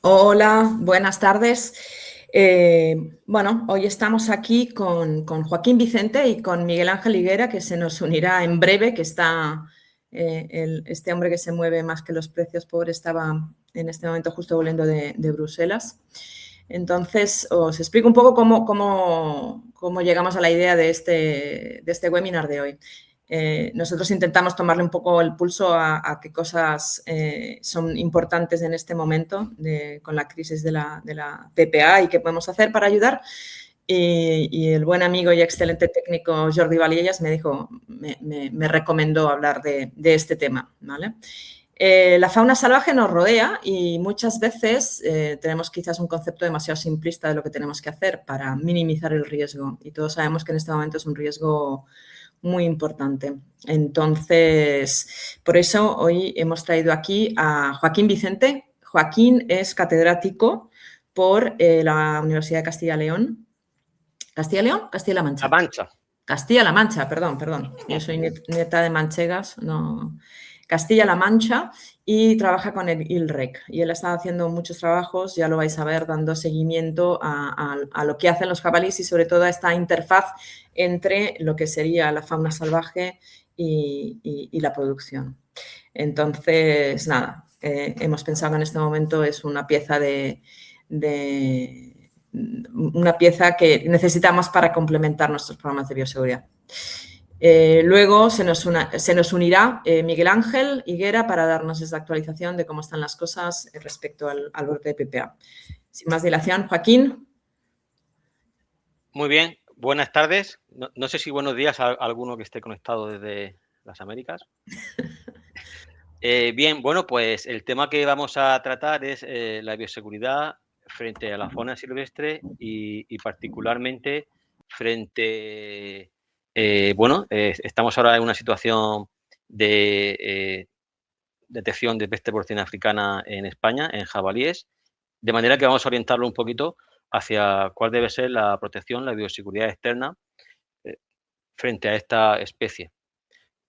Hola, buenas tardes. Bueno, hoy estamos aquí con Joaquín Vicente y con Miguel Ángel Higuera, que se nos unirá en breve, que está este hombre que se mueve más que los precios, pobre, estaba en este momento justo volviendo de Bruselas. Entonces, os explico un poco cómo llegamos a la idea de este webinar de hoy. Nosotros intentamos tomarle un poco el pulso a qué cosas son importantes en este momento con la crisis de la PPA y qué podemos hacer para ayudar. Y el buen amigo y excelente técnico Jordi Valiellas me recomendó hablar de este tema, ¿vale? La fauna salvaje nos rodea y muchas veces tenemos quizás un concepto demasiado simplista de lo que tenemos que hacer para minimizar el riesgo. Y todos sabemos que en este momento es un riesgo muy importante. Entonces, por eso hoy hemos traído aquí a Joaquín Vicente. Joaquín es catedrático por la Universidad de Castilla y León. ¿Castilla y León? Castilla-La La Mancha. Mancha. Castilla-La Mancha, perdón. Yo soy nieta de manchegas, no. Castilla-La Mancha, y trabaja con el ILREC. Y él está haciendo muchos trabajos, ya lo vais a ver, dando seguimiento a lo que hacen los jabalíes y sobre todo a esta interfaz entre lo que sería la fauna salvaje y la producción. Entonces, nada, hemos pensado que en este momento es una pieza una pieza que necesitamos para complementar nuestros programas de bioseguridad. Luego se nos unirá Miguel Ángel Higuera para darnos esa actualización de cómo están las cosas respecto al brote de PPA. Sin más dilación, Joaquín. Muy bien, buenas tardes. No sé si buenos días a alguno que esté conectado desde las Américas. Bien, bueno, pues el tema que vamos a tratar es la bioseguridad frente a la fauna silvestre y particularmente frente, estamos ahora en una situación de detección de peste porcina africana en España, en jabalíes, de manera que vamos a orientarlo un poquito hacia cuál debe ser la protección, la bioseguridad externa eh, frente a esta especie.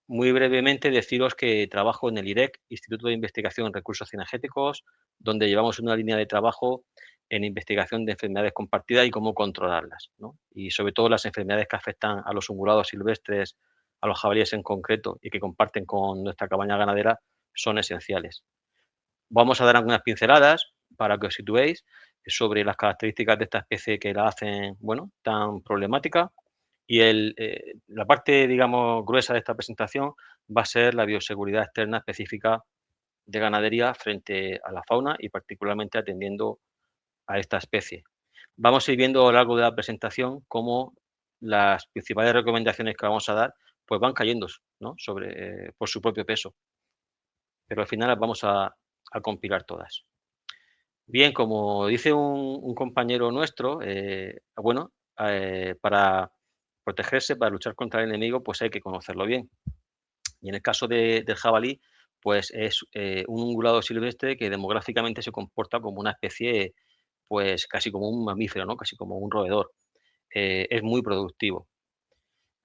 Muy brevemente deciros que trabajo en el IREC, Instituto de Investigación en Recursos Cinegéticos, donde llevamos una línea de trabajo en investigación de enfermedades compartidas y cómo controlarlas, ¿no? Y sobre todo las enfermedades que afectan a los ungulados silvestres, a los jabalíes en concreto y que comparten con nuestra cabaña ganadera son esenciales. Vamos a dar algunas pinceladas para que os situéis sobre las características de esta especie que la hacen, bueno, tan problemática. Y la parte, digamos, gruesa de esta presentación va a ser la bioseguridad externa específica de ganadería frente a la fauna y particularmente atendiendo a esta especie. Vamos a ir viendo a lo largo de la presentación cómo las principales recomendaciones que vamos a dar pues van cayendo, ¿no? Por su propio peso, pero al final las vamos a compilar todas. Bien, como dice un compañero nuestro, para protegerse, para luchar contra el enemigo, pues hay que conocerlo bien. Y en el caso del jabalí, pues es un ungulado silvestre que demográficamente se comporta como una especie, pues casi como un mamífero, ¿no? Casi como un roedor. Es muy productivo.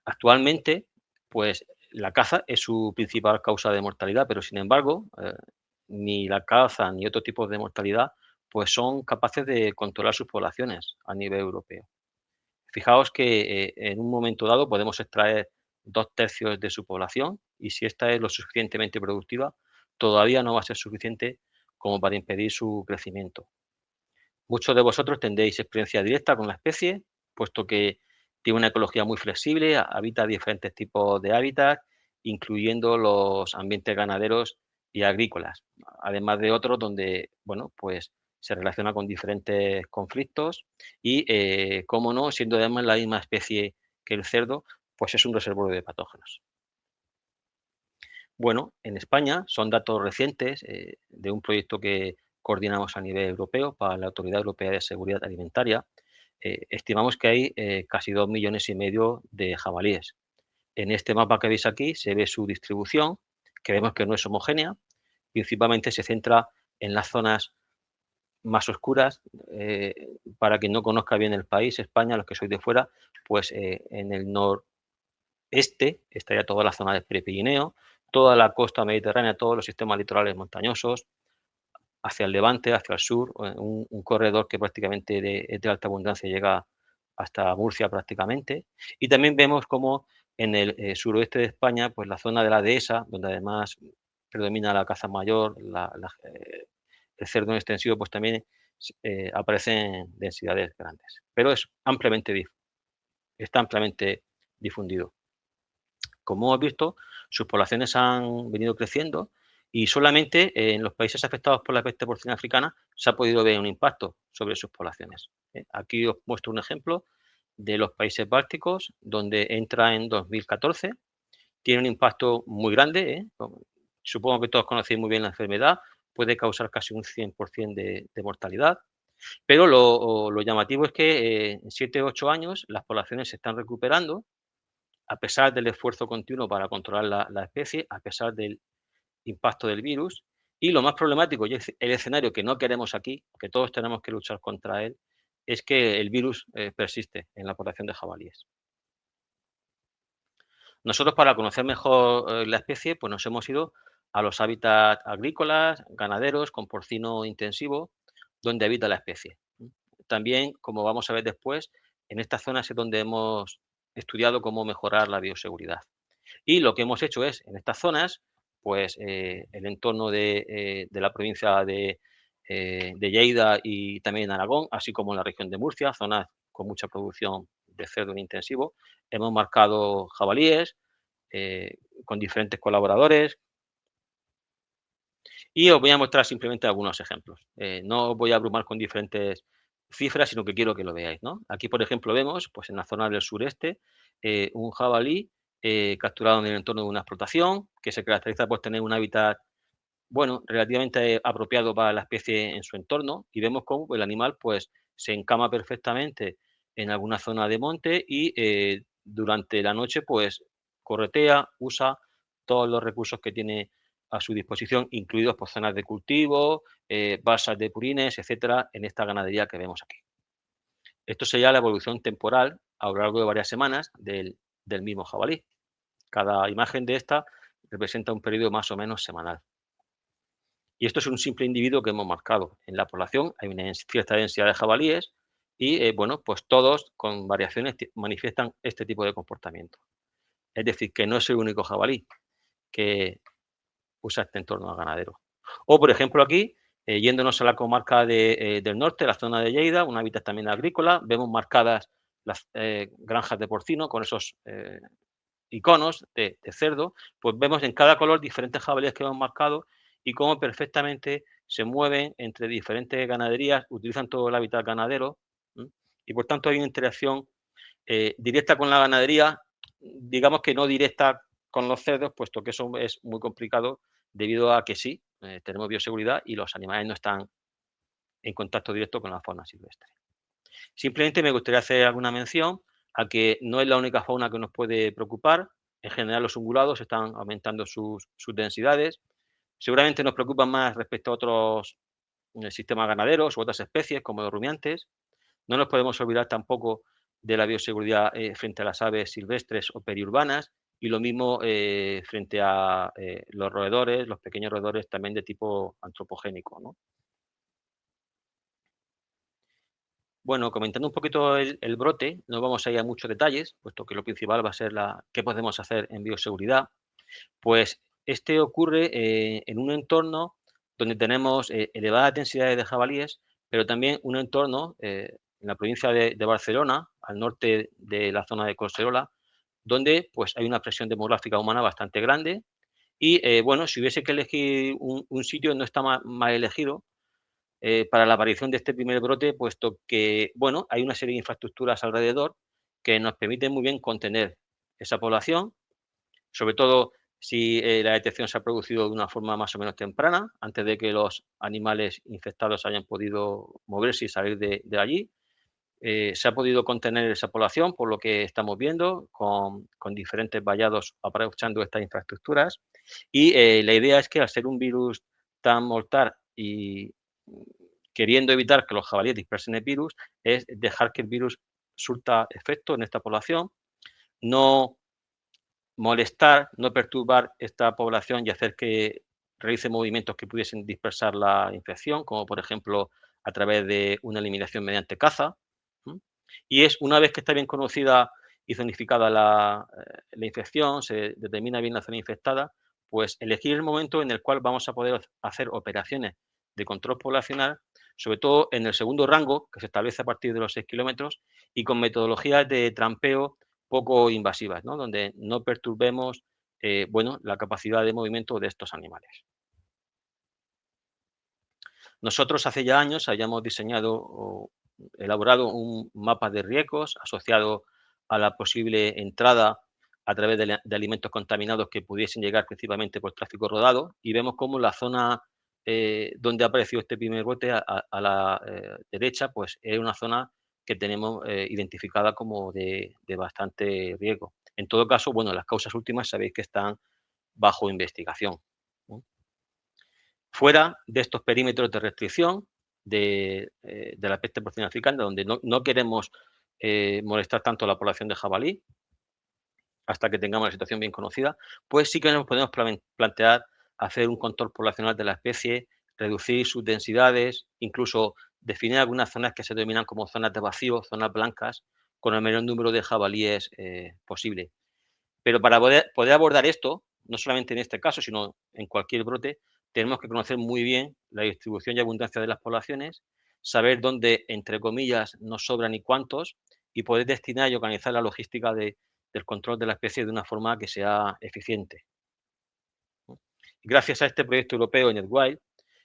Actualmente, pues la caza es su principal causa de mortalidad, pero sin embargo, ni la caza ni otro tipo de mortalidad, pues son capaces de controlar sus poblaciones a nivel europeo. Fijaos que en un momento dado podemos extraer 2/3 de su población y si esta es lo suficientemente productiva, todavía no va a ser suficiente como para impedir su crecimiento. Muchos de vosotros tendréis experiencia directa con la especie, puesto que tiene una ecología muy flexible, habita diferentes tipos de hábitats, incluyendo los ambientes ganaderos y agrícolas, además de otros donde, bueno, pues se relaciona con diferentes conflictos y, cómo no, siendo además la misma especie que el cerdo, pues es un reservorio de patógenos. Bueno, en España son datos recientes de un proyecto que coordinamos a nivel europeo para la Autoridad Europea de Seguridad Alimentaria. Estimamos que hay casi 2,5 millones de jabalíes. En este mapa que veis aquí se ve su distribución, que vemos que no es homogénea, principalmente se centra en las zonas más oscuras. Para quien no conozca bien el país, España, los que sois de fuera, pues en el noreste estaría toda la zona del Prepirineo, toda la costa mediterránea, todos los sistemas litorales montañosos, hacia el levante, hacia el sur, un corredor que prácticamente es de alta abundancia, llega hasta Murcia prácticamente. Y también vemos como en el suroeste de España, pues la zona de la dehesa, donde además predomina la caza mayor, el cerdo en extensivo, pues también aparecen densidades grandes. Pero está ampliamente difundido. Como hemos visto, sus poblaciones han venido creciendo y solamente en los países afectados por la peste porcina africana se ha podido ver un impacto sobre sus poblaciones. Aquí os muestro un ejemplo de los países bálticos, donde entra en 2014, tiene un impacto muy grande, supongo que todos conocéis muy bien la enfermedad, puede causar casi un 100% de mortalidad, pero lo llamativo es que en 7 o 8 años las poblaciones se están recuperando, a pesar del esfuerzo continuo para controlar la especie, a pesar del impacto del virus, y lo más problemático, y es el escenario que no queremos aquí, que todos tenemos que luchar contra él, es que el virus persiste en la población de jabalíes. Nosotros, para conocer mejor la especie, pues nos hemos ido a los hábitats agrícolas, ganaderos, con porcino intensivo, donde habita la especie. También, como vamos a ver después, en estas zonas es donde hemos estudiado cómo mejorar la bioseguridad. Y lo que hemos hecho es, en estas zonas, pues el entorno de la provincia de Lleida y también Aragón, así como en la región de Murcia, zonas con mucha producción de cerdo en intensivo, hemos marcado jabalíes con diferentes colaboradores y os voy a mostrar simplemente algunos ejemplos. No os voy a abrumar con diferentes cifras, sino que quiero que lo veáis, ¿no? Aquí, por ejemplo, vemos, pues en la zona del sureste, un jabalí capturado en el entorno de una explotación, que se caracteriza por tener un hábitat, bueno, relativamente apropiado para la especie en su entorno, y vemos cómo el animal, pues, se encama perfectamente en alguna zona de monte y durante la noche, pues, corretea, usa todos los recursos que tiene a su disposición, incluidos por zonas de cultivo, balsas de purines, etcétera, en esta ganadería que vemos aquí. Esto sería la evolución temporal a lo largo de varias semanas del mismo jabalí. Cada imagen de esta representa un periodo más o menos semanal. Y esto es un simple individuo que hemos marcado. En la población hay una cierta densidad de jabalíes y, bueno, pues todos con variaciones manifiestan este tipo de comportamiento. Es decir, que no es el único jabalí que usa este entorno ganadero. O, por ejemplo, aquí, yéndonos a la comarca del norte, la zona de Lleida, un hábitat también agrícola, vemos marcadas las granjas de porcino con esos iconos de cerdo, pues vemos en cada color diferentes jabalíes que hemos marcado y cómo perfectamente se mueven entre diferentes ganaderías, utilizan todo el hábitat ganadero, y por tanto hay una interacción directa con la ganadería, digamos que no directa con los cerdos, puesto que eso es muy complicado debido a que sí, tenemos bioseguridad y los animales no están en contacto directo con la fauna silvestre. Simplemente me gustaría hacer alguna mención a que no es la única fauna que nos puede preocupar. En general, los ungulados están aumentando sus densidades. Seguramente nos preocupan más respecto a otros sistemas ganaderos u otras especies, como los rumiantes. No nos podemos olvidar tampoco de la bioseguridad frente a las aves silvestres o periurbanas, y lo mismo frente a los roedores, los pequeños roedores también de tipo antropogénico, ¿no? Bueno, comentando un poquito el brote, no vamos a ir a muchos detalles, puesto que lo principal va a ser qué podemos hacer en bioseguridad. Pues este ocurre en un entorno donde tenemos elevadas densidades de jabalíes, pero también un entorno en la provincia de Barcelona, al norte de la zona de Collserola, donde pues hay una presión demográfica humana bastante grande y bueno, si hubiese que elegir un sitio, no está mal elegido, para la aparición de este primer brote, puesto que, bueno, hay una serie de infraestructuras alrededor que nos permiten muy bien contener esa población, sobre todo si la detección se ha producido de una forma más o menos temprana, antes de que los animales infectados hayan podido moverse y salir de allí. Se ha podido contener esa población, por lo que estamos viendo, con diferentes vallados aprovechando estas infraestructuras. Y la idea es que, al ser un virus tan mortal y queriendo evitar que los jabalíes dispersen el virus, es dejar que el virus surta efecto en esta población, no molestar, no perturbar esta población y hacer que realice movimientos que pudiesen dispersar la infección, como por ejemplo a través de una eliminación mediante caza. Y es una vez que está bien conocida y zonificada la infección, se determina bien la zona infectada, pues elegir el momento en el cual vamos a poder hacer operaciones de control poblacional, sobre todo en el segundo rango, que se establece a partir de los 6 kilómetros, y con metodologías de trampeo poco invasivas, ¿no? Donde no perturbemos bueno, la capacidad de movimiento de estos animales. Nosotros hace ya años habíamos diseñado o elaborado un mapa de riesgos asociado a la posible entrada a través de alimentos contaminados que pudiesen llegar principalmente por tráfico rodado, y vemos cómo la zona donde apareció este primer brote a la derecha, pues es una zona que tenemos identificada como de bastante riesgo. En todo caso, bueno, las causas últimas sabéis que están bajo investigación, ¿no? Fuera de estos perímetros de restricción de la peste porcina africana, donde no queremos molestar tanto a la población de jabalí, hasta que tengamos la situación bien conocida, pues sí que nos podemos plantear hacer un control poblacional de la especie, reducir sus densidades, incluso definir algunas zonas que se denominan como zonas de vacío, zonas blancas, con el menor número de jabalíes posible. Pero para poder abordar esto, no solamente en este caso, sino en cualquier brote, tenemos que conocer muy bien la distribución y abundancia de las poblaciones, saber dónde, entre comillas, nos sobran y cuántos, y poder destinar y organizar la logística del control de la especie de una forma que sea eficiente. Gracias a este proyecto europeo NetWild,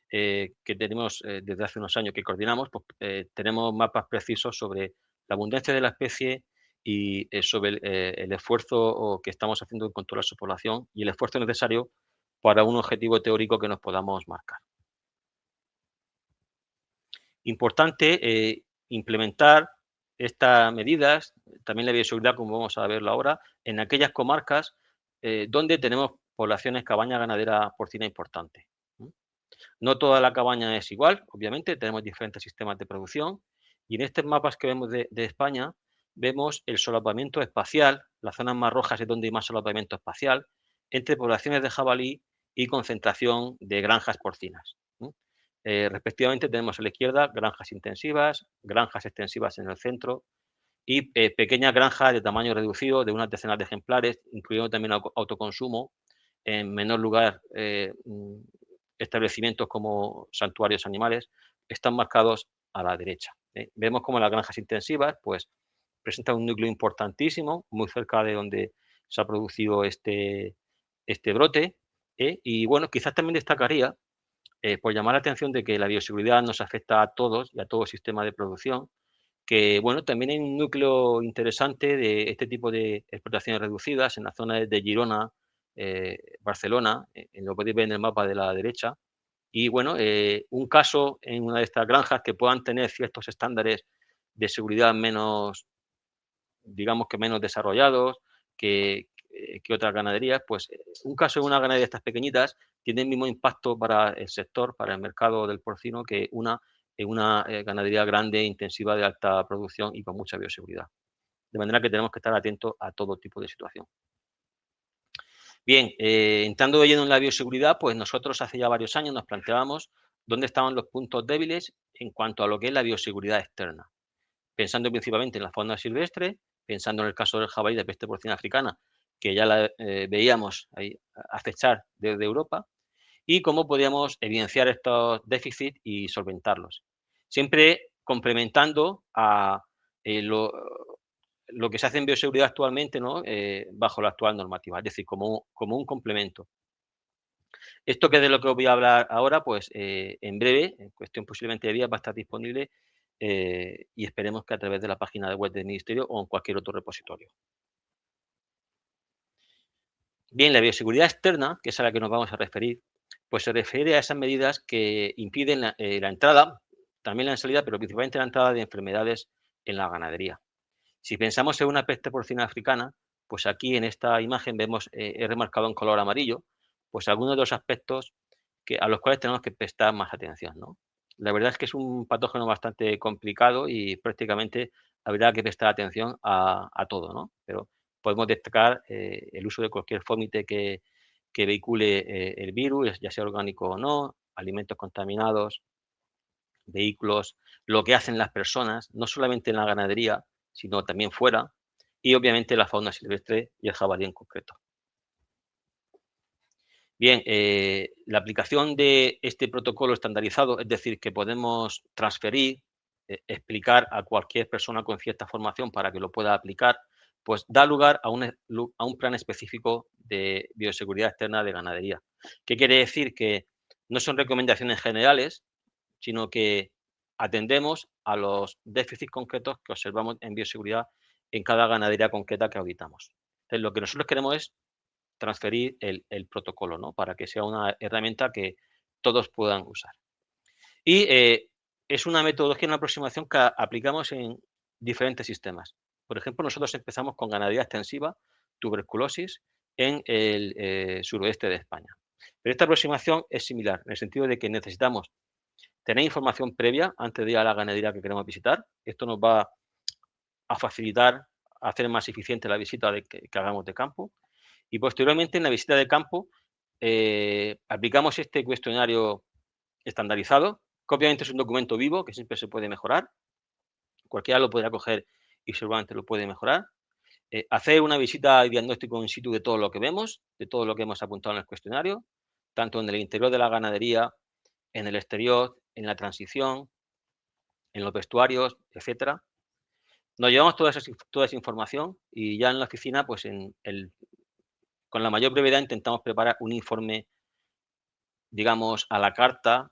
que tenemos desde hace unos años que coordinamos, pues, tenemos mapas precisos sobre la abundancia de la especie y sobre el esfuerzo que estamos haciendo en controlar su población y el esfuerzo necesario para un objetivo teórico que nos podamos marcar. Importante implementar estas medidas, también la bioseguridad, como vamos a verlo ahora, en aquellas comarcas donde tenemos poblaciones cabaña ganadera porcina importantes. No toda la cabaña es igual, obviamente, tenemos diferentes sistemas de producción, y en estos mapas que vemos de España vemos el solapamiento espacial, las zonas más rojas es donde hay más solapamiento espacial, entre poblaciones de jabalí y concentración de granjas porcinas. Respectivamente tenemos a la izquierda granjas intensivas, granjas extensivas en el centro y pequeñas granjas de tamaño reducido de unas decenas de ejemplares, incluyendo también autoconsumo, en menor lugar establecimientos como santuarios animales, están marcados a la derecha. Vemos como las granjas intensivas pues, presentan un núcleo importantísimo, muy cerca de donde se ha producido este brote. Y bueno, quizás también destacaría, por llamar la atención de que la bioseguridad nos afecta a todos y a todo sistema de producción, que bueno, también hay un núcleo interesante de este tipo de explotaciones reducidas en la zona de Girona, Barcelona, lo podéis ver en el mapa de la derecha. Y bueno, un caso en una de estas granjas que puedan tener ciertos estándares de seguridad menos, digamos que menos desarrollados que otras ganaderías, pues un caso en una ganadería de estas pequeñitas tiene el mismo impacto para el sector, para el mercado del porcino, que en una ganadería grande, intensiva, de alta producción y con mucha bioseguridad. De manera que tenemos que estar atentos a todo tipo de situación. Bien, entrando de lleno en la bioseguridad, pues nosotros hace ya varios años nos planteábamos dónde estaban los puntos débiles en cuanto a lo que es la bioseguridad externa, pensando principalmente en la fauna silvestre, pensando en el caso del jabalí de peste porcina africana, que ya la veíamos ahí acechar desde Europa, y cómo podíamos evidenciar estos déficits y solventarlos. Siempre complementando a lo que se hace en bioseguridad actualmente, ¿no? Bajo la actual normativa, es decir, como un complemento. Esto que es de lo que os voy a hablar ahora, pues en breve, en cuestión posiblemente de días, va a estar disponible y esperemos que a través de la página web del Ministerio o en cualquier otro repositorio. Bien, la bioseguridad externa, que es a la que nos vamos a referir, pues se refiere a esas medidas que impiden la entrada, también la salida, pero principalmente la entrada de enfermedades en la ganadería. Si pensamos en una peste porcina africana, pues aquí en esta imagen vemos, he remarcado en color amarillo, pues algunos de los aspectos a los cuales tenemos que prestar más atención, ¿no? La verdad es que es un patógeno bastante complicado y prácticamente habría que prestar atención a todo, ¿no? Pero podemos destacar el uso de cualquier fómite que que vehicule el virus, ya sea orgánico o no, alimentos contaminados, vehículos, lo que hacen las personas, no solamente en la ganadería, sino también fuera, y obviamente la fauna silvestre y el jabalí en concreto. Bien, la aplicación de este protocolo estandarizado, es decir, que podemos transferir, explicar a cualquier persona con cierta formación para que lo pueda aplicar, pues da lugar a un plan específico de bioseguridad externa de ganadería. ¿Qué quiere decir? Que no son recomendaciones generales, sino que atendemos a los déficits concretos que observamos en bioseguridad en cada ganadería concreta que auditamos. Entonces, lo que nosotros queremos es transferir el protocolo, ¿no? Para que sea una herramienta que todos puedan usar. Y es una metodología, una aproximación que aplicamos en diferentes sistemas. Por ejemplo, nosotros empezamos con ganadería extensiva, tuberculosis, en el suroeste de España. Pero esta aproximación es similar, en el sentido de que necesitamos tener información previa antes de ir a la ganadería que queremos visitar. Esto nos va a facilitar, a hacer más eficiente la visita que hagamos de campo. Y posteriormente, en la visita de campo, aplicamos este cuestionario estandarizado, que obviamente es un documento vivo que siempre se puede mejorar. Cualquiera lo podrá coger y seguramente lo puede mejorar. Hacer una visita y diagnóstico in situ de todo lo que vemos, de todo lo que hemos apuntado en el cuestionario, tanto en el interior de la ganadería, en el exterior, en la transición, en los vestuarios, etcétera. Nos llevamos toda esa información y ya en la oficina, pues con la mayor brevedad intentamos preparar un informe, digamos, a la carta,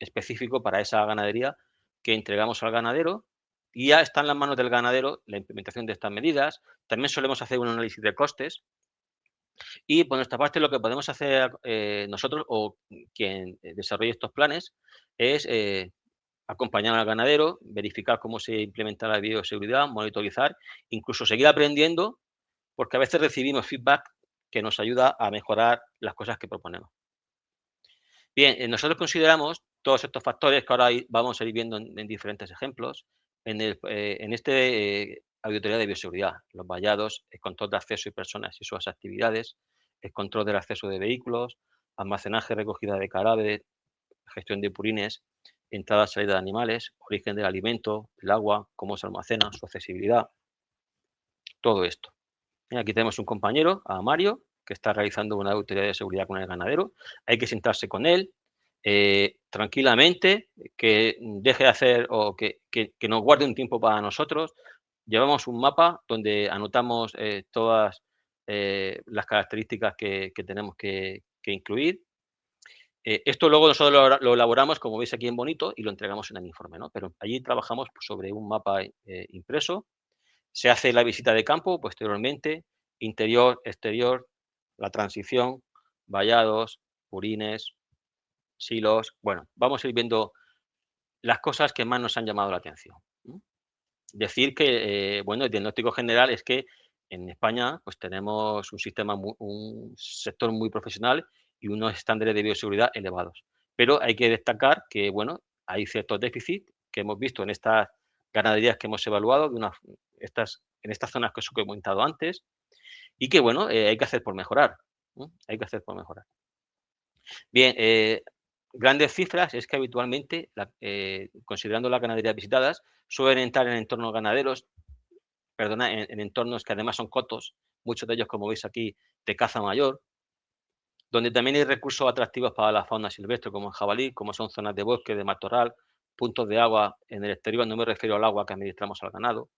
específico para esa ganadería que entregamos al ganadero, y ya está en las manos del ganadero la implementación de estas medidas. También solemos hacer un análisis de costes y por nuestra parte lo que podemos hacer nosotros o quien desarrolle estos planes es acompañar al ganadero, verificar cómo se implementa la bioseguridad, monitorizar, incluso seguir aprendiendo, porque a veces recibimos feedback que nos ayuda a mejorar las cosas que proponemos. Bien, nosotros consideramos todos estos factores que ahora vamos a ir viendo en diferentes ejemplos en este auditoría de bioseguridad, los vallados, el control de acceso y personas y sus actividades, el control del acceso de vehículos, almacenaje, recogida de cadáveres, gestión de purines, entrada y salida de animales, origen del alimento, el agua, cómo se almacena, su accesibilidad, todo esto. Aquí tenemos un compañero, a Mario, que está realizando una auditoría de seguridad con el ganadero. Hay que sentarse con él tranquilamente, que deje de hacer o que nos guarde un tiempo para nosotros. Llevamos un mapa donde anotamos todas las características que tenemos que incluir. Esto luego nosotros lo elaboramos, como veis aquí en bonito, y lo entregamos en el informe, ¿no? Pero allí trabajamos sobre un mapa impreso. Se hace la visita de campo posteriormente, interior, exterior, la transición, vallados, purines, silos. Bueno, vamos a ir viendo las cosas que más nos han llamado la atención. Decir que, bueno, el diagnóstico general es que en España pues tenemos un sector muy profesional y unos estándares de bioseguridad elevados. Pero hay que destacar que, bueno, hay ciertos déficits que hemos visto en estas ganaderías que hemos evaluado, en estas zonas que os he comentado antes, y que, bueno, hay que hacer por mejorar. Hay que hacer por mejorar. Bien, grandes cifras es que habitualmente, considerando las ganaderías visitadas, suelen entrar en entornos ganaderos, en entornos que además son cotos, muchos de ellos, como veis aquí, de caza mayor, donde también hay recursos atractivos para la fauna silvestre, como el jabalí, como son zonas de bosque, de matorral, puntos de agua en el exterior, no me refiero al agua que administramos al ganado,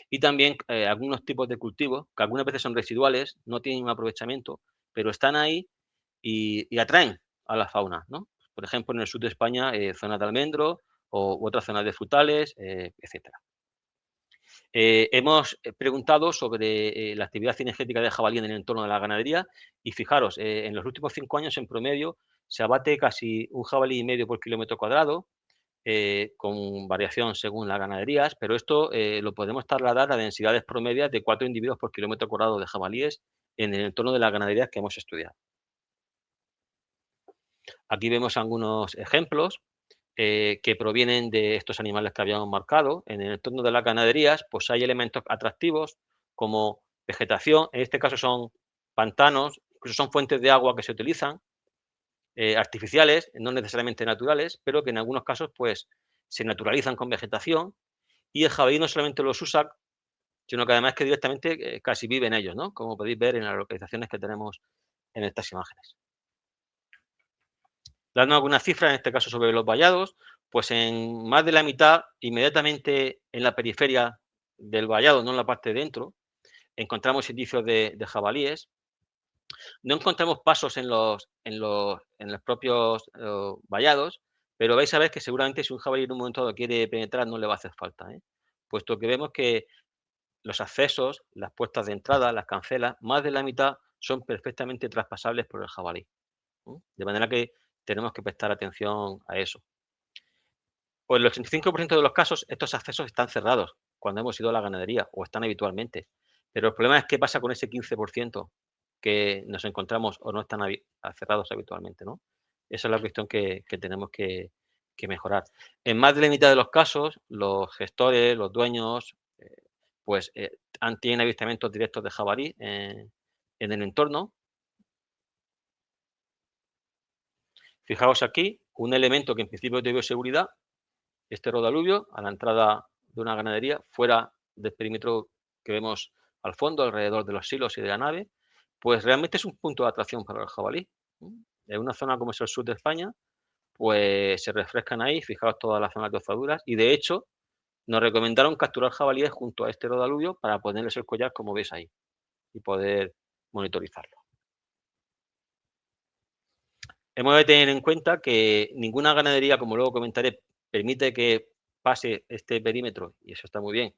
y también algunos tipos de cultivos, que algunas veces son residuales, no tienen un aprovechamiento, pero están ahí y atraen a la fauna, ¿no? Por ejemplo, en el sur de España, zonas de almendro u otras zonas de frutales, etcétera. Hemos preguntado sobre la actividad cinegética de jabalí en el entorno de la ganadería y fijaros, en los últimos 5 años en promedio se abate casi un jabalí y medio por kilómetro cuadrado, con variación según las ganaderías, pero esto lo podemos trasladar a densidades promedias de 4 individuos por kilómetro cuadrado de jabalíes en el entorno de las ganaderías que hemos estudiado. Aquí vemos algunos ejemplos que provienen de estos animales que habíamos marcado. En el entorno de las ganaderías, pues hay elementos atractivos como vegetación, en este caso son pantanos, incluso son fuentes de agua que se utilizan, artificiales, no necesariamente naturales, pero que en algunos casos pues se naturalizan con vegetación y el jabalí no solamente los usa, sino que además que directamente casi vive en ellos, ¿no? Como podéis ver en las localizaciones que tenemos en estas imágenes. Dando algunas cifras, en este caso sobre los vallados, pues en más de la mitad, inmediatamente en la periferia del vallado, no en la parte de dentro, encontramos indicios de jabalíes. No encontramos pasos en los propios vallados, pero vais a ver que seguramente si un jabalí en un momento dado quiere penetrar no le va a hacer falta, ¿eh? Puesto que vemos que los accesos, las puertas de entrada, las cancelas, más de la mitad son perfectamente traspasables por el jabalí. De manera que tenemos que prestar atención a eso. Pues el 85% de los casos estos accesos están cerrados cuando hemos ido a la ganadería o están habitualmente. Pero el problema es qué pasa con ese 15% que nos encontramos o no están cerrados habitualmente, ¿no? Esa es la cuestión que tenemos que mejorar. En más de la mitad de los casos, los gestores, los dueños, pues tienen avistamientos directos de jabalí en el entorno. Fijaos aquí, un elemento que en principio es de bioseguridad, este rodaluvio a la entrada de una ganadería, fuera del perímetro que vemos al fondo, alrededor de los silos y de la nave, pues realmente es un punto de atracción para el jabalí. En una zona como es el sur de España, pues se refrescan ahí, fijaos todas las zonas de ozaduras, y de hecho nos recomendaron capturar jabalíes junto a este rodaluvio para ponerles el collar, como veis ahí, y poder monitorizarlo. Hemos de tener en cuenta que ninguna ganadería, como luego comentaré, permite que pase este perímetro, y eso está muy bien,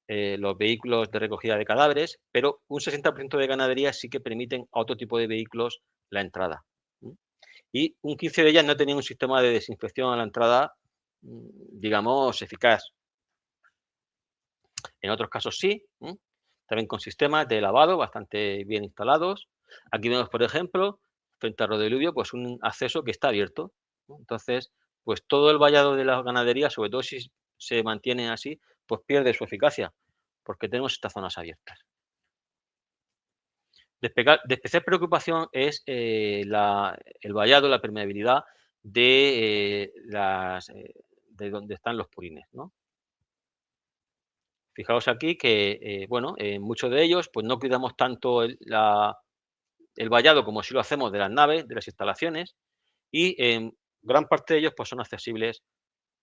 los vehículos de recogida de cadáveres, pero un 60% de ganaderías sí que permiten a otro tipo de vehículos la entrada. Y un 15% de ellas no tenían un sistema de desinfección a la entrada, digamos, eficaz. En otros casos sí, también con sistemas de lavado bastante bien instalados. Aquí vemos, por ejemplo, frente al rodiluvio, pues un acceso que está abierto, ¿no? Entonces, pues todo el vallado de la ganadería, sobre todo si se mantiene así, pues pierde su eficacia, porque tenemos estas zonas abiertas. De especial preocupación es el vallado, la permeabilidad de donde están los purines, ¿no? Fijaos aquí que, bueno, en muchos de ellos, pues no cuidamos tanto el vallado como si lo hacemos de las naves, de las instalaciones, y en gran parte de ellos, pues son accesibles,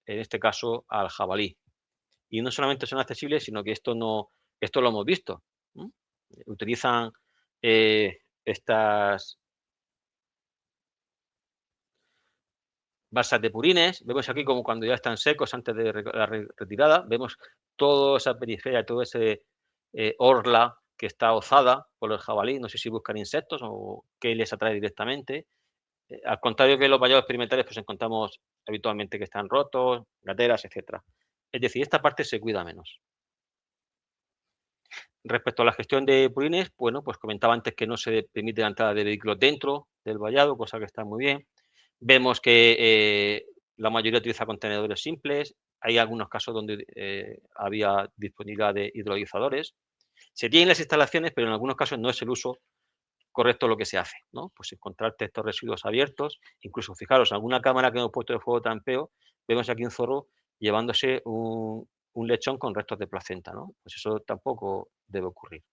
en este caso, al jabalí. Y no solamente son accesibles, sino que esto lo hemos visto. Utilizan estas balsas de purines, vemos aquí como cuando ya están secos antes de la retirada, vemos toda esa periferia, todo ese orla que está ozada por el jabalí, no sé si buscan insectos o qué les atrae directamente. Al contrario que los vallados experimentales, pues encontramos habitualmente que están rotos, gateras, etcétera. Es decir, esta parte se cuida menos. Respecto a la gestión de purines, bueno, pues comentaba antes que no se permite la entrada de vehículos dentro del vallado, cosa que está muy bien. Vemos que la mayoría utiliza contenedores simples. Hay algunos casos donde había disponibilidad de hidrolizadores. Se tienen las instalaciones, pero en algunos casos no es el uso correcto lo que se hace, ¿no? Pues encontrarte estos residuos abiertos, incluso fijaros, alguna cámara que hemos puesto de fuego trampeo, vemos aquí un zorro llevándose un lechón con restos de placenta, ¿no? Pues eso tampoco debe ocurrir.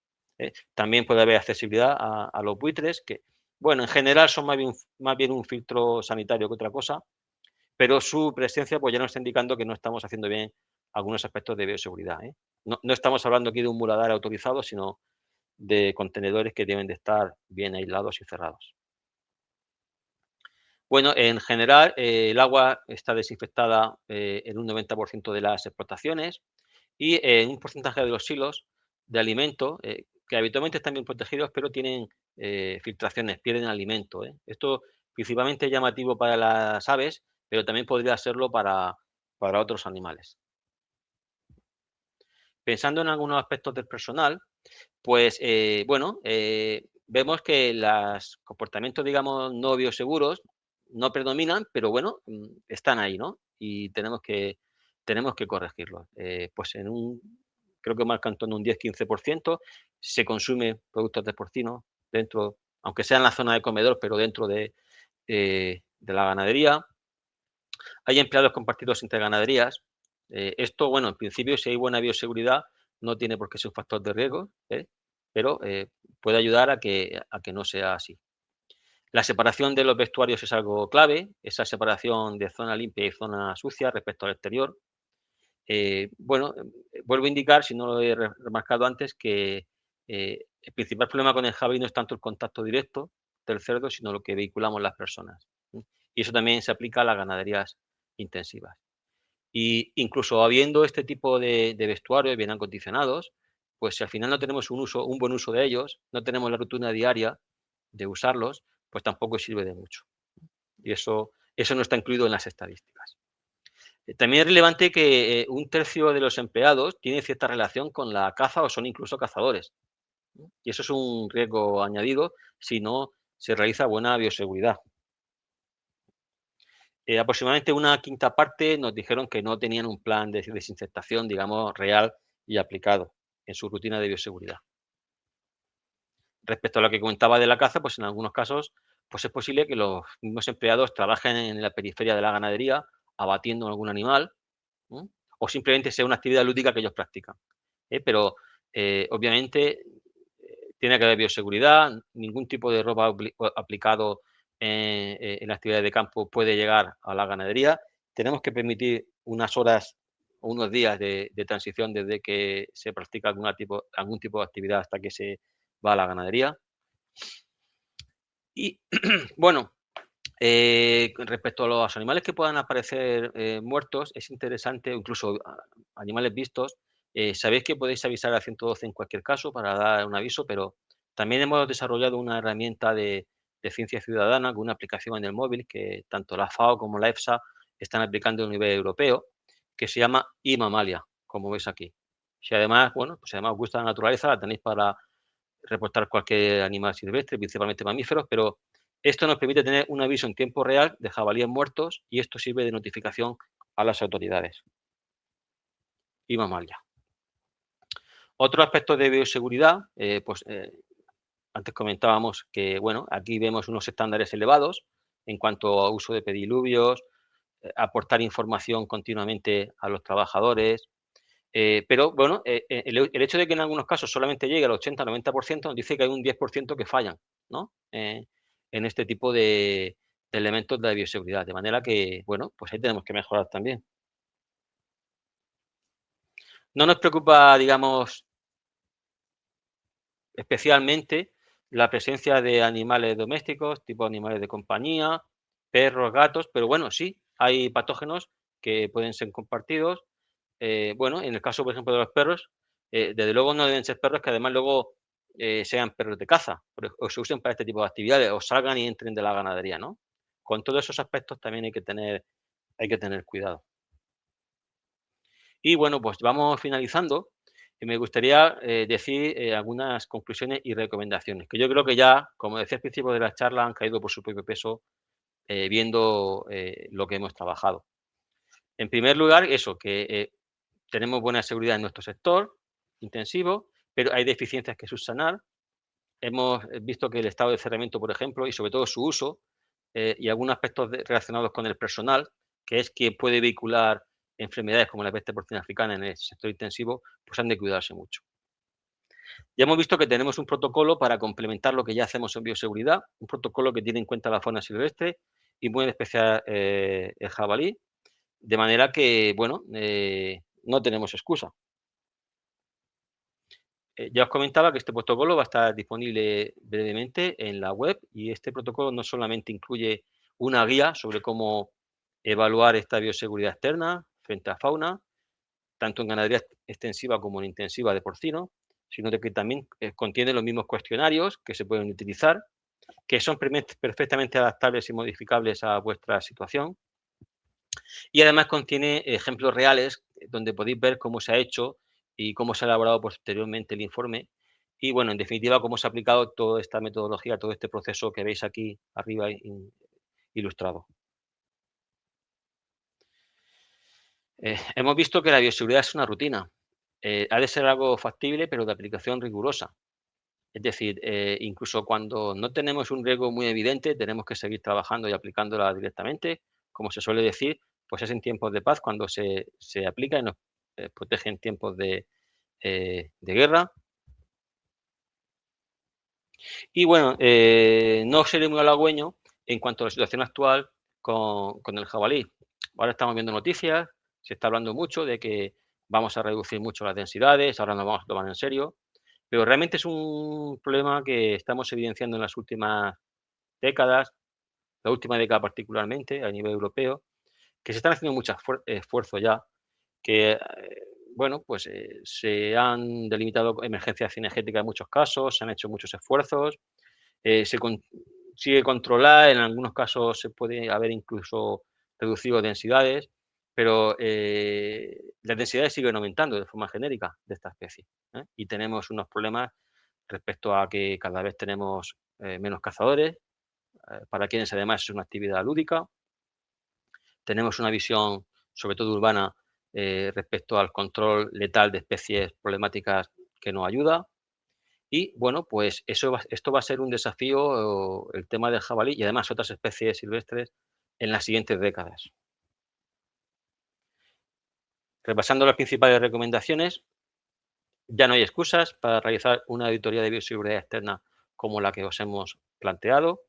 También puede haber accesibilidad a los buitres, que, bueno, en general son más bien un filtro sanitario que otra cosa, pero su presencia pues ya nos está indicando que no estamos haciendo bien algunos aspectos de bioseguridad. No estamos hablando aquí de un muladar autorizado, sino de contenedores que deben de estar bien aislados y cerrados. Bueno, en general, el agua está desinfectada en un 90% de las explotaciones y en un porcentaje de los silos de alimento, que habitualmente están bien protegidos, pero tienen filtraciones, pierden alimento. Esto principalmente es llamativo para las aves, pero también podría serlo para otros animales. Pensando en algunos aspectos del personal, pues, bueno, vemos que los comportamientos, digamos, no bioseguros no predominan, pero bueno, están ahí, ¿no? Y tenemos que corregirlos. Pues creo que marcan en torno a un 10-15% se consume productos de porcino dentro aunque sea en la zona de comedor, pero dentro de la ganadería. Hay empleados compartidos entre ganaderías. Esto, bueno, en principio, si hay buena bioseguridad, no tiene por qué ser un factor de riesgo, pero puede ayudar a que no sea así. La separación de los vestuarios es algo clave, esa separación de zona limpia y zona sucia respecto al exterior. Bueno, vuelvo a indicar, si no lo he remarcado antes, que el principal problema con el jabalí no es tanto el contacto directo del cerdo, sino lo que vehiculamos las personas. Y eso también se aplica a las ganaderías intensivas. Y incluso habiendo este tipo de vestuarios bien acondicionados, pues si al final no tenemos un buen uso de ellos, no tenemos la rutina diaria de usarlos, pues tampoco sirve de mucho. Y eso no está incluido en las estadísticas. También es relevante que un tercio de los empleados tiene cierta relación con la caza o son incluso cazadores. Y eso es un riesgo añadido si no se realiza buena bioseguridad. Aproximadamente una quinta parte nos dijeron que no tenían un plan de desinfectación, digamos, real y aplicado en su rutina de bioseguridad. Respecto a lo que comentaba de la caza, pues en algunos casos pues es posible que los mismos empleados trabajen en la periferia de la ganadería abatiendo algún animal, o simplemente sea una actividad lúdica que ellos practican. Pero obviamente tiene que haber bioseguridad, ningún tipo de robo aplicado en la actividad de campo puede llegar a la ganadería. Tenemos que permitir unas horas o unos días de transición desde que se practica algún tipo de actividad hasta que se va a la ganadería. Y bueno, respecto a los animales que puedan aparecer muertos, es interesante, incluso animales vistos, sabéis que podéis avisar al 112 en cualquier caso para dar un aviso, pero también hemos desarrollado una herramienta de ciencia ciudadana con una aplicación en el móvil que tanto la FAO como la EFSA están aplicando a nivel europeo, que se llama iMamalia, como veis aquí. Si además, bueno, pues además os gusta la naturaleza, la tenéis para reportar cualquier animal silvestre, principalmente mamíferos, pero esto nos permite tener un aviso en tiempo real de jabalíes muertos y esto sirve de notificación a las autoridades. Y mamalia. Otro aspecto de bioseguridad, antes comentábamos que, bueno, aquí vemos unos estándares elevados en cuanto a uso de pediluvios, aportar información continuamente a los trabajadores, pero bueno, el hecho de que en algunos casos solamente llegue al 80-90% nos dice que hay un 10% que fallan, ¿no? En este tipo de elementos de bioseguridad, de manera que, bueno, pues ahí tenemos que mejorar también. No nos preocupa, digamos, especialmente la presencia de animales domésticos, tipo animales de compañía, perros, gatos, pero bueno, sí, hay patógenos que pueden ser compartidos. Bueno, en el caso, por ejemplo, de los perros, desde luego no deben ser perros que además luego sean perros de caza, o se usen para este tipo de actividades, o salgan y entren de la ganadería, ¿no? Con todos esos aspectos también hay que tener cuidado. Y bueno, pues vamos finalizando. Y me gustaría decir algunas conclusiones y recomendaciones, que yo creo que ya, como decía al principio de la charla, han caído por su propio peso viendo lo que hemos trabajado. En primer lugar, eso, que tenemos buena seguridad en nuestro sector intensivo, pero hay deficiencias que subsanar. Hemos visto que el estado de cerramiento, por ejemplo, y sobre todo su uso, y algunos aspectos relacionados con el personal, que es quien puede vehicular enfermedades como la peste porcina africana en el sector intensivo, pues han de cuidarse mucho. Ya hemos visto que tenemos un protocolo para complementar lo que ya hacemos en bioseguridad, un protocolo que tiene en cuenta la fauna silvestre y muy en especial el jabalí, de manera que, bueno, no tenemos excusa. Ya os comentaba que este protocolo va a estar disponible brevemente en la web y este protocolo no solamente incluye una guía sobre cómo evaluar esta bioseguridad externa frente a fauna, tanto en ganadería extensiva como en intensiva de porcino, sino de que también contiene los mismos cuestionarios que se pueden utilizar, que son perfectamente adaptables y modificables a vuestra situación. Y además contiene ejemplos reales donde podéis ver cómo se ha hecho y cómo se ha elaborado posteriormente el informe. Y bueno, en definitiva, cómo se ha aplicado toda esta metodología, todo este proceso que veis aquí arriba ilustrado. Hemos visto que la bioseguridad es una rutina. Ha de ser algo factible, pero de aplicación rigurosa. Es decir, incluso cuando no tenemos un riesgo muy evidente, tenemos que seguir trabajando y aplicándola directamente. Como se suele decir, pues es en tiempos de paz cuando se aplica y nos protege en tiempos de guerra. Y bueno, no seré muy halagüeño en cuanto a la situación actual con el jabalí. Ahora estamos viendo noticias, se está hablando mucho de que vamos a reducir mucho las densidades, ahora nos vamos a tomar en serio, pero realmente es un problema que estamos evidenciando en las últimas décadas, la última década particularmente a nivel europeo, que se están haciendo muchos esfuerzos ya, que bueno, pues se han delimitado emergencias cinegéticas en muchos casos, se han hecho muchos esfuerzos, se consigue controlar, en algunos casos se puede haber incluso reducido densidades, pero las densidades siguen aumentando de forma genérica de esta especie, ¿eh? Y tenemos unos problemas respecto a que cada vez tenemos menos cazadores, para quienes además es una actividad lúdica. Tenemos una visión, sobre todo urbana, respecto al control letal de especies problemáticas que nos ayuda. Y bueno, pues esto va a ser un desafío, el tema del jabalí y además otras especies silvestres en las siguientes décadas. Repasando las principales recomendaciones, ya no hay excusas para realizar una auditoría de bioseguridad externa como la que os hemos planteado.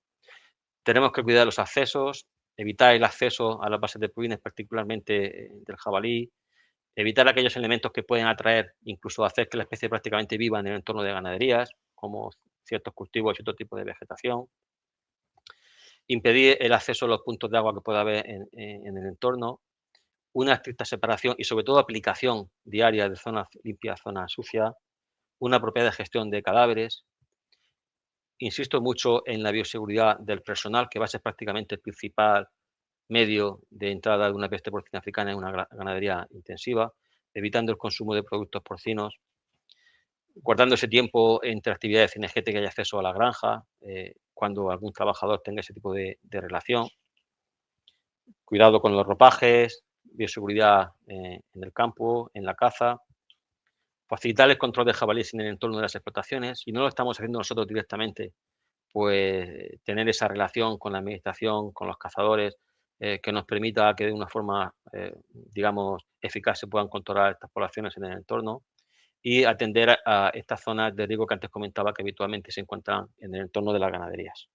Tenemos que cuidar los accesos, evitar el acceso a las bases de purines, particularmente del jabalí, evitar aquellos elementos que pueden atraer, incluso hacer que la especie prácticamente viva en el entorno de ganaderías, como ciertos cultivos y otro tipo de vegetación. Impedir el acceso a los puntos de agua que pueda haber en el entorno. Una estricta separación y sobre todo aplicación diaria de zonas limpias, zonas sucias. Una apropiada gestión de cadáveres. Insisto mucho en la bioseguridad del personal, que va a ser prácticamente el principal medio de entrada de una peste porcina africana en una ganadería intensiva, evitando el consumo de productos porcinos, guardando ese tiempo entre actividades cinegéticas y acceso a la granja, cuando algún trabajador tenga ese tipo de relación. Cuidado con los ropajes, bioseguridad en el campo, en la caza. Facilitar el control de jabalíes en el entorno de las explotaciones. Si no lo estamos haciendo nosotros directamente, pues tener esa relación con la administración, con los cazadores, que nos permita que de una forma, digamos, eficaz se puedan controlar estas poblaciones en el entorno y atender a estas zonas de riesgo que antes comentaba que habitualmente se encuentran en el entorno de las ganaderías.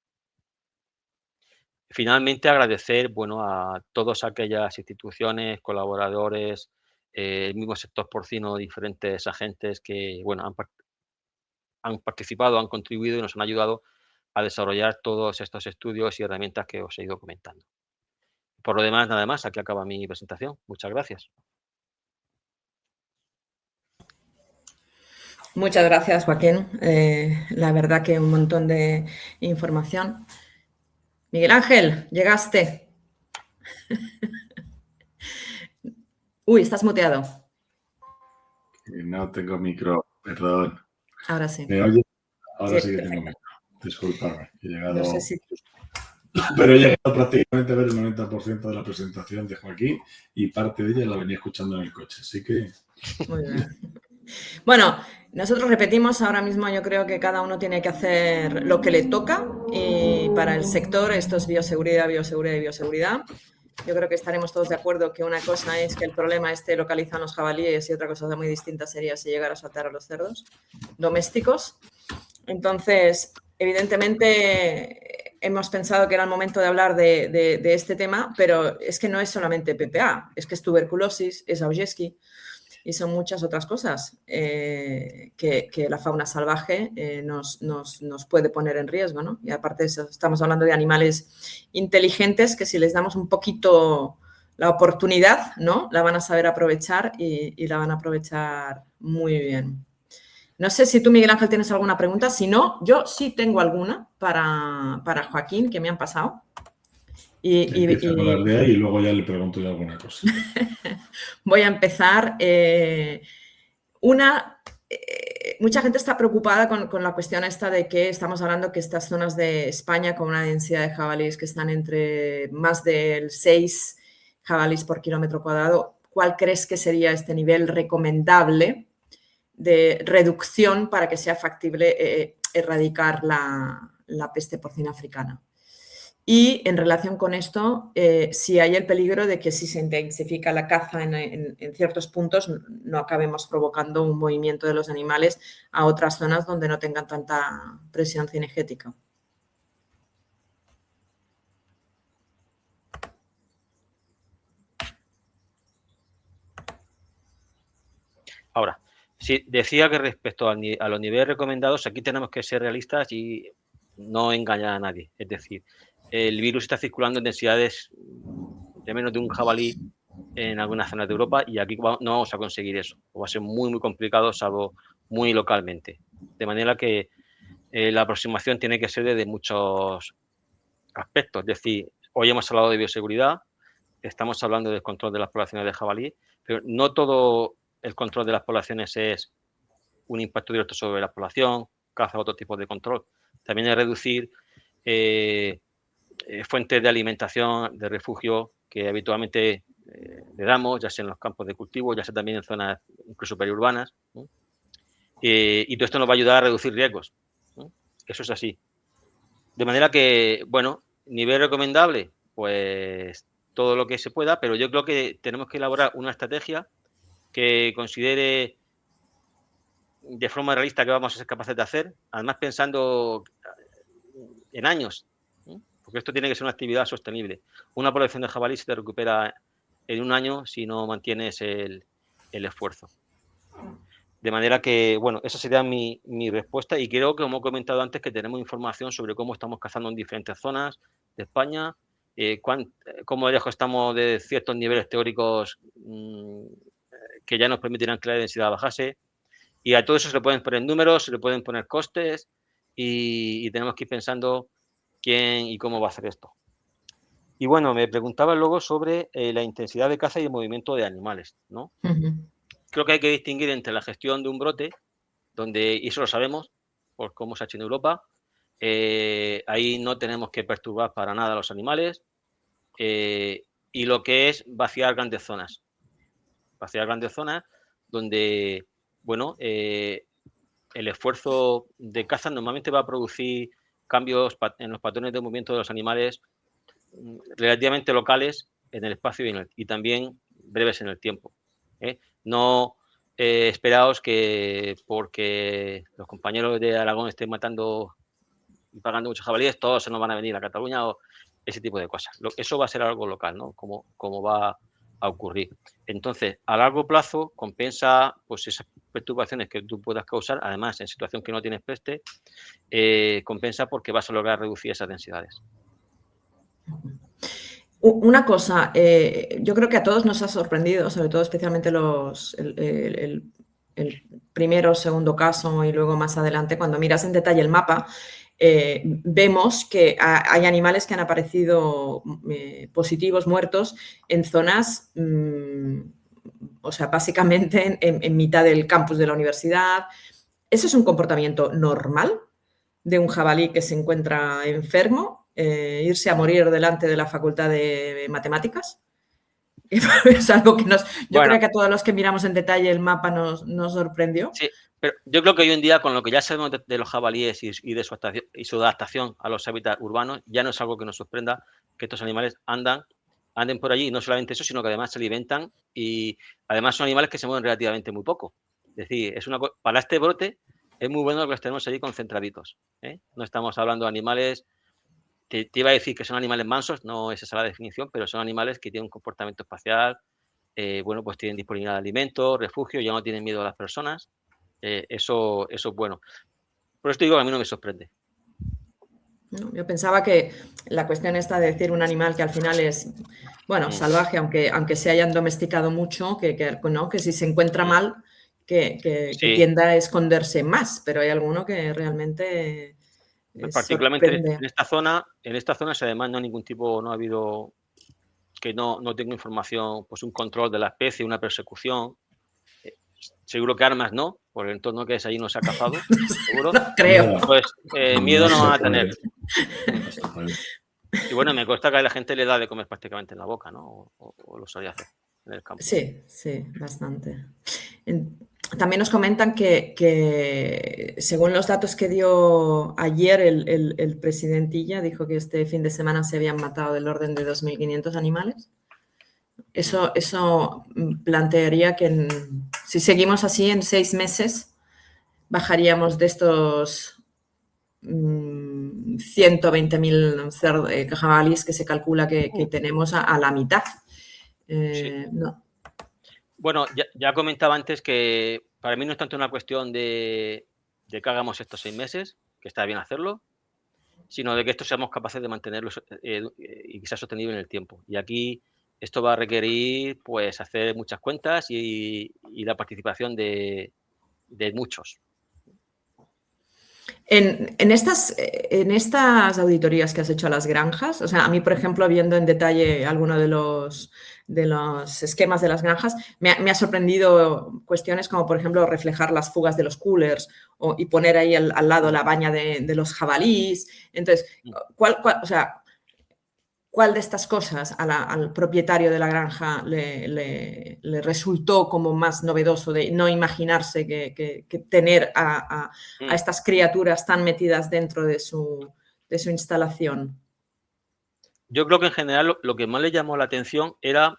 Finalmente, agradecer, bueno, a todas aquellas instituciones, colaboradores, el mismo sector porcino, diferentes agentes que, bueno, han participado, han contribuido y nos han ayudado a desarrollar todos estos estudios y herramientas que os he ido comentando. Por lo demás, nada más, aquí acaba mi presentación. Muchas gracias. Muchas gracias, Joaquín. La verdad que un montón de información. Miguel Ángel, llegaste. Uy, estás muteado. No tengo micro, perdón. Ahora sí. ¿Me oyes? Ahora Sí, sí que tengo micro. Disculpadme, he llegado... No sé si... Pero he llegado prácticamente a ver el 90% de la presentación de Joaquín y parte de ella la venía escuchando en el coche, así que... Muy bien. Bueno, nosotros repetimos ahora mismo, yo creo que cada uno tiene que hacer lo que le toca y para el sector esto es bioseguridad, bioseguridad y bioseguridad. Yo creo que estaremos todos de acuerdo que una cosa es que el problema esté localizado en los jabalíes y otra cosa muy distinta sería si llegara a saltar a los cerdos domésticos. Entonces, evidentemente hemos pensado que era el momento de hablar de este tema, pero es que no es solamente PPA, es que es tuberculosis, es Augeski y son muchas otras cosas que la fauna salvaje nos puede poner en riesgo, ¿no? Y aparte de eso, estamos hablando de animales inteligentes que si les damos un poquito la oportunidad, ¿no? La van a saber aprovechar y la van a aprovechar muy bien. No sé si tú, Miguel Ángel, tienes alguna pregunta. Si no, yo sí tengo alguna para Joaquín que me han pasado. Empieza a hablar de ahí y luego ya le pregunto yo alguna cosa. Voy a empezar. Mucha gente está preocupada con la cuestión esta de que estamos hablando que estas zonas de España con una densidad de jabalíes que están entre más del 6 jabalíes por kilómetro cuadrado, ¿cuál crees que sería este nivel recomendable de reducción para que sea factible erradicar la peste porcina africana. Y en relación con esto, sí hay el peligro de que si se intensifica la caza en ciertos puntos, no acabemos provocando un movimiento de los animales a otras zonas donde no tengan tanta presión cinegética. Ahora, sí, decía que respecto a los niveles recomendados, aquí tenemos que ser realistas y no engañar a nadie. Es decir, el virus está circulando en densidades de menos de un jabalí en algunas zonas de Europa y aquí no vamos a conseguir eso. Va a ser muy, muy complicado, salvo muy localmente. De manera que la aproximación tiene que ser desde muchos aspectos. Es decir, hoy hemos hablado de bioseguridad, estamos hablando del control de las poblaciones de jabalí, pero no todo el control de las poblaciones es un impacto directo sobre la población, caza otro tipo de control. También es reducir fuentes de alimentación, de refugio que habitualmente le damos, ya sea en los campos de cultivo, ya sea también en zonas incluso periurbanas, ¿no? Y todo esto nos va a ayudar a reducir riesgos, ¿no? Eso es así. De manera que, bueno, nivel recomendable, pues todo lo que se pueda, pero yo creo que tenemos que elaborar una estrategia que considere de forma realista que vamos a ser capaces de hacer, además pensando en años, ¿no? Porque esto tiene que ser una actividad sostenible. Una población de jabalí se te recupera en un año si no mantienes el esfuerzo. De manera que, bueno, esa sería mi respuesta y creo que, como he comentado antes, que tenemos información sobre cómo estamos cazando en diferentes zonas de España, cómo lejos estamos de ciertos niveles teóricos que ya nos permitirán que la densidad bajase. Y a todo eso se le pueden poner números, se le pueden poner costes y tenemos que ir pensando quién y cómo va a hacer esto. Y bueno, me preguntaba luego sobre la intensidad de caza y el movimiento de animales, ¿no? Creo que hay que distinguir entre la gestión de un brote, donde, y eso lo sabemos, por cómo se ha hecho en Europa, ahí no tenemos que perturbar para nada a los animales, y lo que es vaciar grandes zonas. Vaciar grandes zonas donde, bueno, el esfuerzo de caza normalmente va a producir cambios en los patrones de movimiento de los animales relativamente locales en el espacio y también breves en el tiempo. No esperaos que porque los compañeros de Aragón estén matando y pagando muchos jabalíes, todos se nos van a venir a Cataluña o ese tipo de cosas. Eso va a ser algo local, ¿no? Como va a ocurrir. Entonces, a largo plazo compensa pues esas perturbaciones que tú puedas causar, además en situación que no tienes peste, compensa porque vas a lograr reducir esas densidades. Una cosa, yo creo que a todos nos ha sorprendido, sobre todo especialmente el primero, segundo caso y luego más adelante, cuando miras en detalle el mapa, vemos que hay animales que han aparecido positivos, muertos, en zonas, o sea, básicamente en mitad del campus de la universidad. ¿Eso es un comportamiento normal de un jabalí que se encuentra enfermo? Irse a morir delante de la Facultad de Matemáticas. Es algo que yo creo que a todos los que miramos en detalle el mapa nos sorprendió. Sí, pero yo creo que hoy en día, con lo que ya sabemos de los jabalíes y de su adaptación a los hábitats urbanos, ya no es algo que nos sorprenda que estos animales anden por allí, y no solamente eso, sino que además se alimentan y además son animales que se mueven relativamente muy poco. Es decir, para este brote es muy bueno que los tenemos allí concentraditos, ¿eh? No estamos hablando de animales, te iba a decir que son animales mansos, no es esa la definición, pero son animales que tienen un comportamiento espacial, bueno, pues tienen disponibilidad de alimentos, refugio, ya no tienen miedo a las personas. Eso es bueno. Por esto digo que a mí no me sorprende. No, yo pensaba que la cuestión esta de decir un animal que al final es, bueno, salvaje, aunque se hayan domesticado mucho, ¿no? Que si se encuentra mal, que tienda a esconderse más, pero hay alguno que realmente particularmente sorprende. en esta zona, si además no ha habido que no tengo información, pues un control de la especie, una persecución. Seguro que armas no, por el entorno que es allí no se ha cazado, seguro. No creo. Pues miedo no van a tener. Y bueno, me consta que a la gente le da de comer prácticamente en la boca, ¿no? O lo solía hacer en el campo. Sí, bastante. también nos comentan que según los datos que dio ayer el presidentilla, dijo que este fin de semana se habían matado del orden de 2.500 animales. Eso plantearía que si seguimos así, en 6 meses bajaríamos de estos 120.000 jabalíes que se calcula que tenemos a la mitad. Sí. No. Bueno, ya comentaba antes que para mí no es tanto una cuestión de que hagamos estos 6 meses, que está bien hacerlo, sino de que esto seamos capaces de mantenerlo y que sea sostenible en el tiempo. Y aquí esto va a requerir pues hacer muchas cuentas y la participación de muchos. En estas auditorías que has hecho a las granjas, o sea, a mí, por ejemplo, viendo en detalle alguno de los esquemas de las granjas, me ha sorprendido cuestiones como, por ejemplo, reflejar las fugas de los coolers y poner ahí al lado la baña de los jabalíes. Entonces, ¿cuál de estas cosas al propietario de la granja le resultó como más novedoso de no imaginarse que tener a estas criaturas tan metidas dentro de su instalación? Yo creo que en general lo que más le llamó la atención era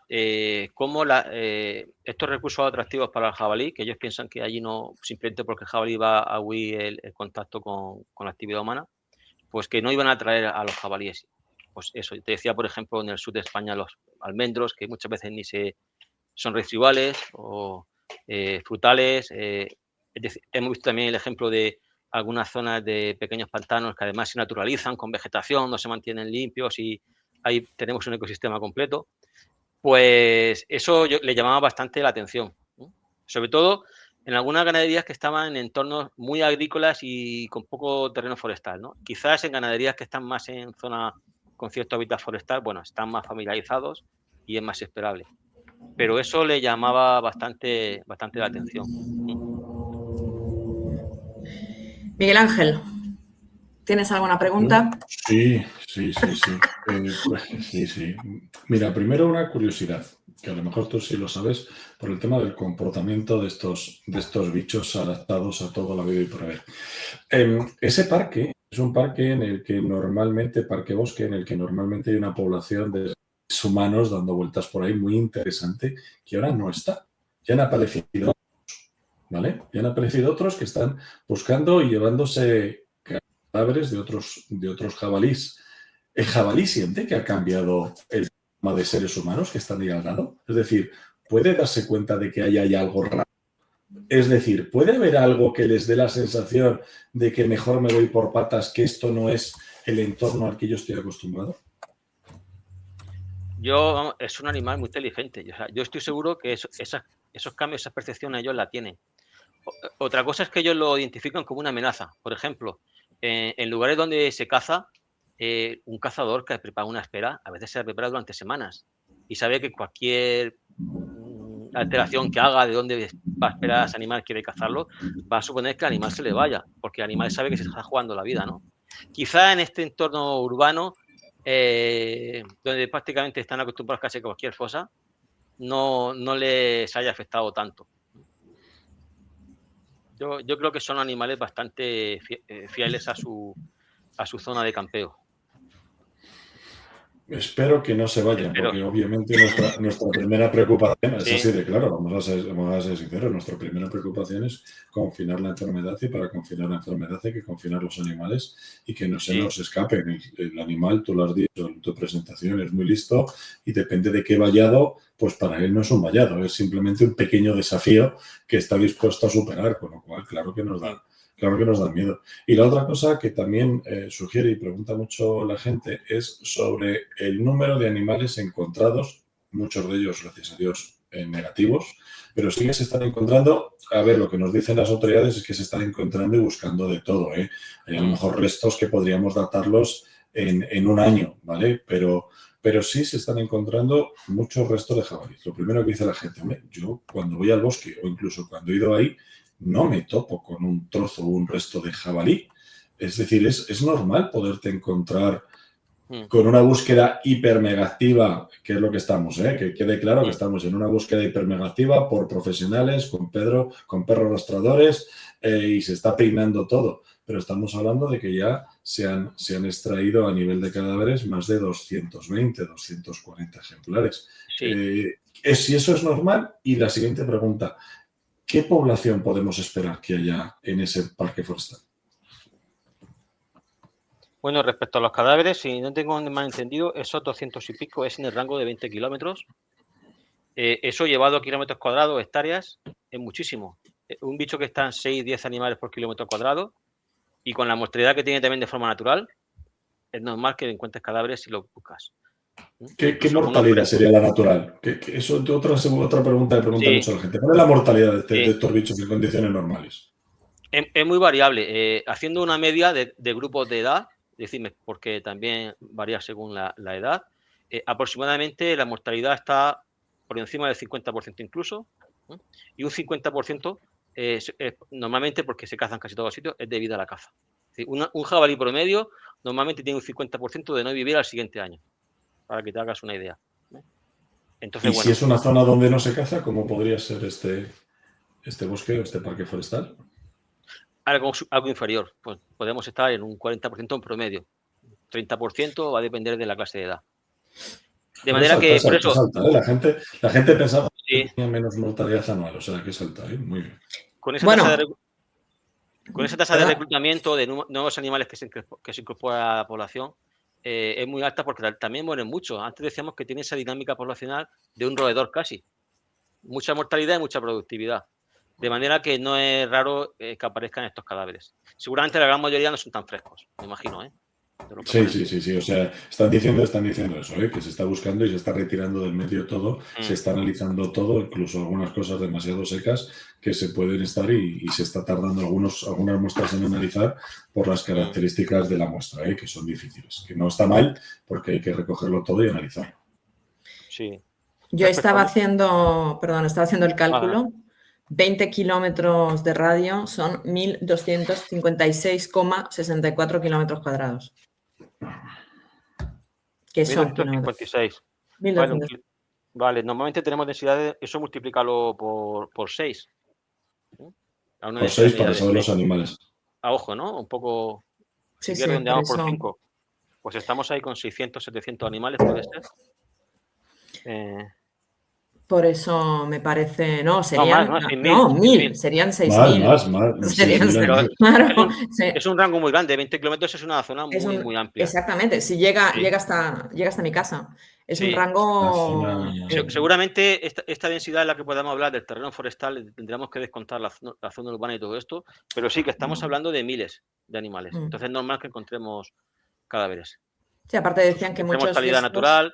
cómo estos recursos atractivos para el jabalí, que ellos piensan que allí no, simplemente porque el jabalí va a huir el contacto con la actividad humana, pues que no iban a atraer a los jabalíes. Pues eso, te decía, por ejemplo, en el sur de España los almendros, que muchas veces ni son residuales o frutales. Es decir, hemos visto también el ejemplo de algunas zonas de pequeños pantanos que además se naturalizan con vegetación, no se mantienen limpios y ahí tenemos un ecosistema completo. Pues eso le llamaba bastante la atención, ¿no? Sobre todo en algunas ganaderías que estaban en entornos muy agrícolas y con poco terreno forestal, ¿no? Quizás en ganaderías que están más en zona con cierto hábitat forestal, bueno, están más familiarizados y es más esperable. Pero eso le llamaba bastante la atención. Miguel Ángel, ¿tienes alguna pregunta? Sí. Sí. Mira, primero una curiosidad, que a lo mejor tú sí lo sabes, por el tema del comportamiento de estos bichos adaptados a todo la vida y por haber. Ese parque es un parque en el que normalmente, parque bosque, en el que normalmente hay una población de humanos dando vueltas por ahí muy interesante, que ahora no está. Ya han aparecido, ¿vale? Ya han aparecido otros que están buscando y llevándose cadáveres de otros jabalíes. ¿El jabalí siente que ha cambiado el forma de seres humanos que están ahí al lado? Es decir, ¿puede darse cuenta de que ahí hay algo raro? Es decir, ¿puede haber algo que les dé la sensación de que mejor me voy por patas, que esto no es el entorno al que yo estoy acostumbrado? Es un animal muy inteligente. O sea, yo estoy seguro que esos cambios, esas percepciones ellos la tienen. Otra cosa es que ellos lo identifican como una amenaza. Por ejemplo, en lugares donde se caza, un cazador que prepara una espera, a veces se la prepara durante semanas y sabe que cualquier alteración que haga de dónde va a esperar a ese animal, quiere cazarlo, va a suponer que el animal se le vaya, porque el animal sabe que se está jugando la vida, ¿no? Quizá en este entorno urbano, donde prácticamente están acostumbrados casi a cualquier cosa, no les haya afectado tanto. Yo creo que son animales bastante fieles a su zona de campeo. Espero que no se vayan, porque obviamente nuestra primera preocupación es así de claro, vamos a ser sinceros, nuestra primera preocupación es confinar la enfermedad y para confinar la enfermedad hay que confinar los animales y que no se nos escapen. El animal, tú lo has dicho en tu presentación, es muy listo y depende de qué vallado, pues para él no es un vallado, es simplemente un pequeño desafío que está dispuesto a superar, con lo cual claro que nos da miedo. Y la otra cosa que también sugiere y pregunta mucho la gente es sobre el número de animales encontrados, muchos de ellos, gracias a Dios, negativos, pero sí que se están encontrando, a ver, lo que nos dicen las autoridades es que se están encontrando y buscando de todo, ¿eh? Hay a lo mejor restos que podríamos datarlos en un año, ¿vale? Pero sí se están encontrando muchos restos de jabalí. Lo primero que dice la gente, yo cuando voy al bosque o incluso cuando he ido ahí, no me topo con un trozo o un resto de jabalí. Es decir, es normal poderte encontrar con una búsqueda hipermegaactiva, que es lo que estamos, que quede claro que estamos en una búsqueda hipermegaactiva por profesionales, con perros rastradores, y se está peinando todo. Pero estamos hablando de que ya se han extraído a nivel de cadáveres más de 220, 240 ejemplares. Sí. Si eso es normal, y la siguiente pregunta, ¿qué población podemos esperar que haya en ese parque forestal? Bueno, respecto a los cadáveres, si no tengo mal entendido, esos 200 y pico es en el rango de 20 kilómetros. Eso llevado a kilómetros cuadrados, hectáreas, es muchísimo. Un bicho que está en 6-10 animales por kilómetro cuadrado y con la mortalidad que tiene también de forma natural, es normal que encuentres cadáveres si lo buscas. ¿Qué mortalidad sería la natural? Eso es otra pregunta que pregunta mucho la gente. ¿Cuál es la mortalidad de estos bichos en condiciones normales? Es muy variable. Haciendo una media de grupos de edad, decime, porque también varía según la edad, aproximadamente la mortalidad está por encima del 50% incluso, y un 50% normalmente, porque se cazan casi todos los sitios, es debido a la caza. Es decir, un jabalí promedio normalmente tiene un 50% de no vivir al siguiente año, para que te hagas una idea. Entonces, ¿Y si es una zona donde no se caza, cómo podría ser este bosque o este parque forestal? Algo inferior, pues podemos estar en un 40% en promedio. 30% va a depender de la clase de edad. De manera que, por eso... Salta, ¿eh? La gente pensaba que tenía menos mortalidad anual, o sea, que salta, ¿eh? Muy bien. Con esa tasa de reclutamiento de nuevos animales que se incorpora a la población, es muy alta porque también mueren muchos. Antes decíamos que tiene esa dinámica poblacional de un roedor casi. Mucha mortalidad y mucha productividad. De manera que no es raro que aparezcan estos cadáveres. Seguramente la gran mayoría no son tan frescos, me imagino, ¿eh? Sí. O sea, están diciendo eso, que se está buscando y se está retirando del medio todo, se está analizando todo, incluso algunas cosas demasiado secas que se pueden estar y se está tardando algunas muestras en analizar por las características de la muestra, que son difíciles. Que no está mal porque hay que recogerlo todo y analizarlo. Sí. Yo estaba haciendo el cálculo. 20 kilómetros de radio son 1.256,64 kilómetros cuadrados. ¿Qué son kilómetros? 1.256. Vale, normalmente tenemos densidad, eso multiplícalo por 6. Por 6 para saber los animales. A ojo, ¿no? Un poco... Sí, si redondeamos por 5. Pues estamos ahí con 600, 700 animales, puede ser. Por eso me parece... No, serían... No, 1.000. Serían 6.000. Más. Claro. Es un rango muy grande. 20 kilómetros es una zona muy amplia. Exactamente. Si llega hasta mi casa. Es un rango... Seguramente esta densidad en la que podamos hablar del terreno forestal, tendríamos que descontar la zona urbana y todo esto, pero sí que estamos hablando de miles de animales. Entonces es normal que encontremos cadáveres. Sí, aparte decían que muchos... mortalidad natural...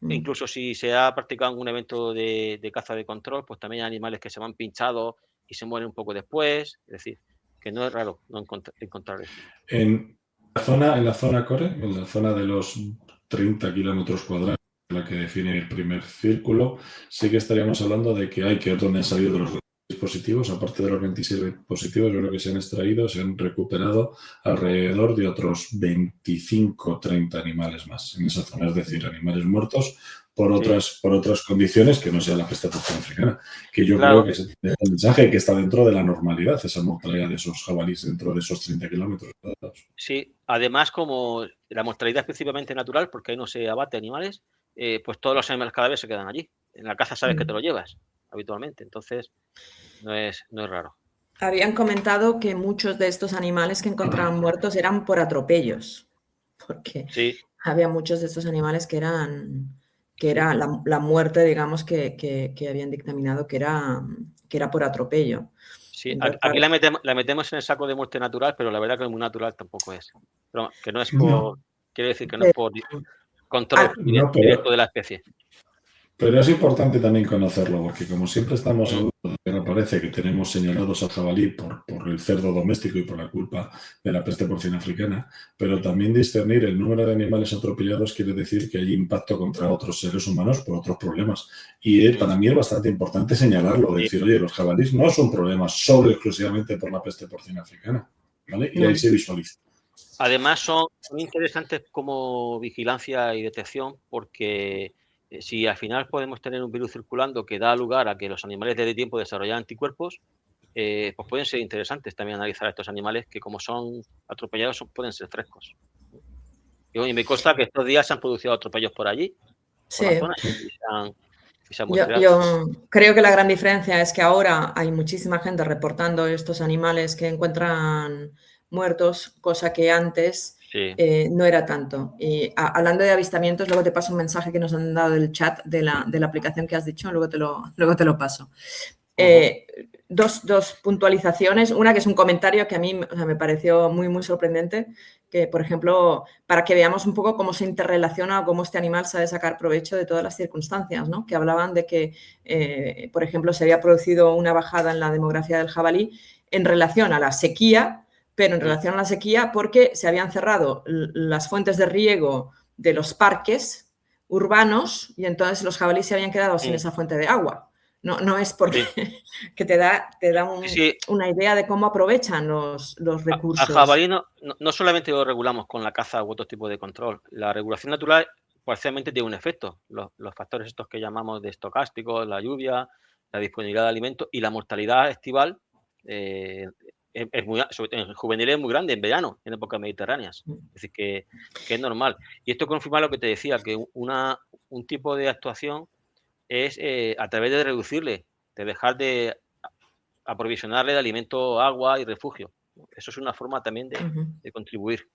Incluso si se ha practicado algún evento de caza de control, pues también hay animales que se van pinchados y se mueren un poco después. Es decir, que no es raro no encontrar eso. En la zona core, en la zona de los 30 kilómetros cuadrados, la que define el primer círculo, sí que estaríamos hablando de que hay que donde han salido de los dispositivos, aparte de los 26 dispositivos, yo creo que se han extraído, se han recuperado alrededor de otros 25-30 animales más en esa zona, es decir, animales muertos por otras condiciones que no sea la peste porcina africana, que yo creo que es el mensaje que está dentro de la normalidad, esa mortalidad de esos jabalíes dentro de esos 30 kilómetros. Sí, además como la mortalidad es principalmente natural, porque ahí no se abate animales, pues todos los animales cada vez se quedan allí. En la caza sabes que te lo llevas habitualmente, entonces no es raro. Habían comentado que muchos de estos animales que encontraban muertos eran por atropellos, porque había muchos de estos animales que era la muerte, digamos, que habían dictaminado que era por atropello. Sí, entonces, aquí la metemos en el saco de muerte natural, pero la verdad que muy natural tampoco es. Pero que no es por... Quiero decir que no es por control directo de la especie. Pero es importante también conocerlo, porque como siempre estamos hablando de que me parece que tenemos señalados al jabalí por el cerdo doméstico y por la culpa de la peste porcina africana, pero también discernir el número de animales atropellados quiere decir que hay impacto contra otros seres humanos por otros problemas. Y para mí es bastante importante señalarlo, decir, oye, los jabalíes no son problemas solo exclusivamente por la peste porcina africana, ¿vale? Y ahí se visualiza. Además son interesantes como vigilancia y detección porque si al final podemos tener un virus circulando que da lugar a que los animales les dé tiempo de desarrollar anticuerpos, pues pueden ser interesantes también analizar a estos animales que como son atropellados pueden ser frescos. Y me consta que estos días se han producido atropellos por allí, por la zona, y se han muestreado. Yo creo que la gran diferencia es que ahora hay muchísima gente reportando estos animales que encuentran muertos, cosa que antes no era tanto. Y hablando de avistamientos, luego te paso un mensaje que nos han dado del chat de la aplicación que has dicho, luego te lo paso. Dos puntualizaciones. Una que es un comentario que a mí me pareció muy, muy sorprendente, que, por ejemplo, para que veamos un poco cómo se interrelaciona o cómo este animal sabe sacar provecho de todas las circunstancias, ¿no? Que hablaban de que, por ejemplo, se había producido una bajada en la demografía del jabalí en relación a la sequía, pero en relación a la sequía porque se habían cerrado las fuentes de riego de los parques urbanos y entonces los jabalíes se habían quedado sin esa fuente de agua. No es porque que te da una idea de cómo aprovechan los recursos. Al jabalí no solamente lo regulamos con la caza u otro tipo de control. La regulación natural parcialmente tiene un efecto. Los factores estos que llamamos de estocásticos, la lluvia, la disponibilidad de alimentos y la mortalidad estival en juvenil es muy grande, en verano, en épocas mediterráneas. Es decir, que es normal. Y esto confirma lo que te decía, que un tipo de actuación es a través de reducirle, de dejar de aprovisionarle de alimento, agua y refugio. Eso es una forma también de contribuir.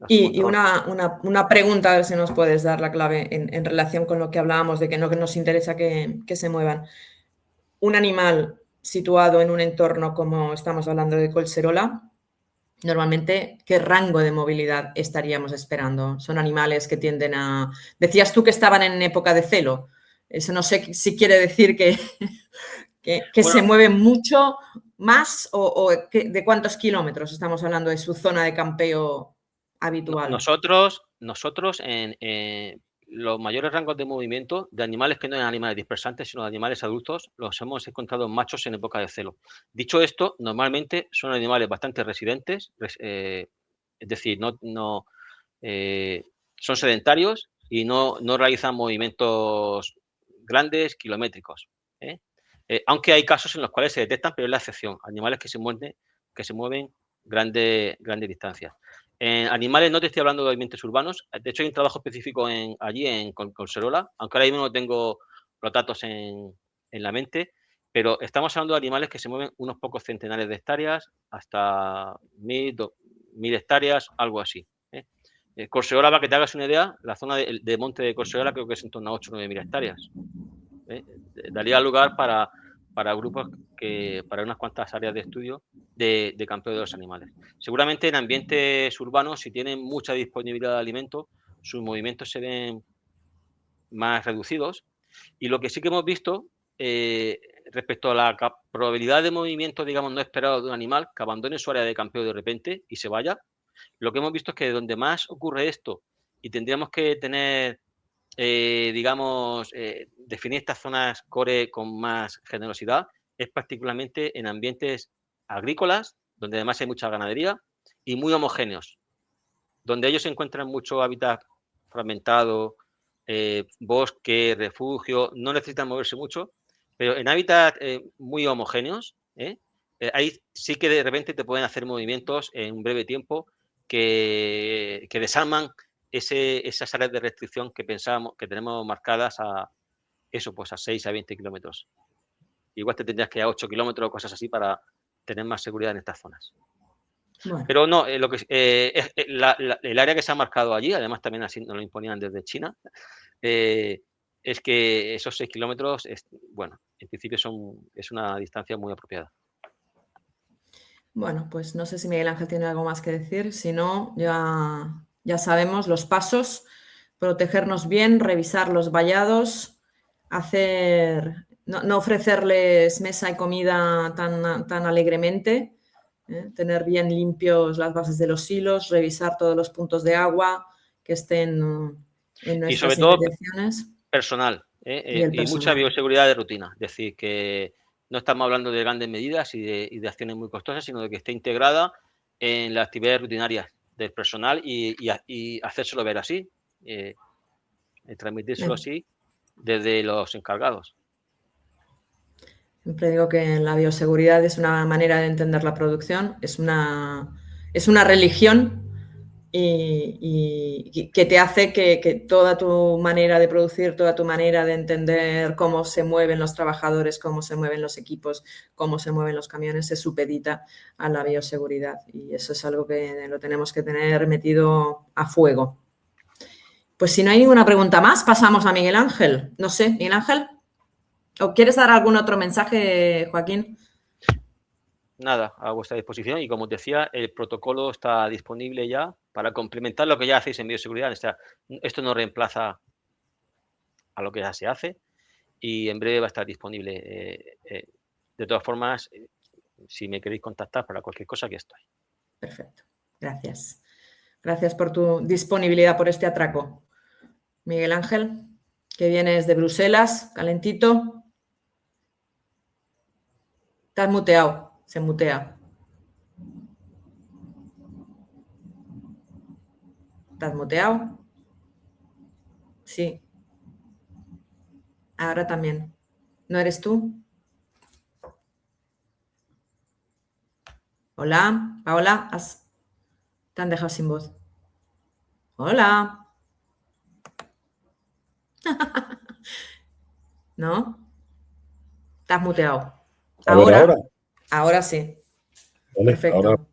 Y una pregunta, a ver si nos puedes dar la clave en relación con lo que hablábamos de que no nos interesa que se muevan. Un animal situado en un entorno como estamos hablando de Collserola, normalmente, ¿qué rango de movilidad estaríamos esperando? Son animales que tienden a... Decías tú que estaban en época de celo. Eso no sé si quiere decir que se mueven mucho más o de cuántos kilómetros estamos hablando de su zona de campeo habitual. Nosotros en los mayores rangos de movimiento de animales que no eran animales dispersantes, sino de animales adultos, los hemos encontrado machos en época de celo. Dicho esto, normalmente son animales bastante residentes, es decir, son sedentarios y no realizan movimientos grandes, kilométricos. Aunque hay casos en los cuales se detectan, pero es la excepción. Animales que se mueven grandes distancias. En animales no te estoy hablando de ambientes urbanos. De hecho, hay un trabajo específico allí en Collserola, aunque ahora mismo no tengo los datos en la mente, pero estamos hablando de animales que se mueven unos pocos centenares de hectáreas hasta 1.000 hectáreas, algo así. Collserola, para que te hagas una idea, la zona de monte de Collserola creo que es en torno a 8 o 9.000 hectáreas. Daría lugar para grupos para unas cuantas áreas de estudio de campeo de los animales. Seguramente en ambientes urbanos, si tienen mucha disponibilidad de alimento, sus movimientos se ven más reducidos. Y lo que sí que hemos visto respecto a la probabilidad de movimiento, digamos, no esperado de un animal que abandone su área de campeo de repente y se vaya, lo que hemos visto es que donde más ocurre esto y tendríamos que tener definir estas zonas core con más generosidad es particularmente en ambientes agrícolas, donde además hay mucha ganadería y muy homogéneos, donde ellos encuentran mucho hábitat fragmentado, bosque, refugio, no necesitan moverse mucho, pero en hábitats muy homogéneos, ahí sí que de repente te pueden hacer movimientos en un breve tiempo que desarman esas áreas de restricción que pensamos que tenemos marcadas a 6 a 20 kilómetros. Igual te tendrías que ir a 8 kilómetros o cosas así para tener más seguridad en estas zonas. Bueno. Pero no, el área que se ha marcado allí, además también así nos lo imponían desde China, es que esos 6 kilómetros, bueno, en principio es una distancia muy apropiada. Bueno, pues no sé si Miguel Ángel tiene algo más que decir, si no, ya sabemos los pasos, protegernos bien, revisar los vallados, no ofrecerles mesa y comida tan alegremente, tener bien limpios las bases de los hilos, revisar todos los puntos de agua que estén en nuestras y sobre todo intervenciones. Personal, y mucha bioseguridad de rutina, es decir, que no estamos hablando de grandes medidas y de acciones muy costosas, sino de que esté integrada en las actividades rutinarias del personal y hacérselo ver así, transmitírselo así desde los encargados. Siempre digo que la bioseguridad es una manera de entender la producción, es una religión y que te hace que toda tu manera de producir, toda tu manera de entender cómo se mueven los trabajadores, cómo se mueven los equipos, cómo se mueven los camiones, se supedita a la bioseguridad. Y eso es algo que lo tenemos que tener metido a fuego. Pues si no hay ninguna pregunta más, pasamos a Miguel Ángel. No sé, Miguel Ángel, ¿o quieres dar algún otro mensaje, Joaquín? Nada, a vuestra disposición y como os decía, el protocolo está disponible ya para complementar lo que ya hacéis en bioseguridad. O sea, esto no reemplaza a lo que ya se hace y en breve va a estar disponible. De todas formas, si me queréis contactar para cualquier cosa, aquí estoy. Perfecto, gracias. Gracias por tu disponibilidad por este atraco. Miguel Ángel, que vienes de Bruselas, calentito. Estás muteado, se mutea. ¿Estás muteado? Sí. Ahora también. ¿No eres tú? Hola, Paola, te han dejado sin voz. Hola. ¿No? Estás muteado. Ahora sí. Vale, Perfecto.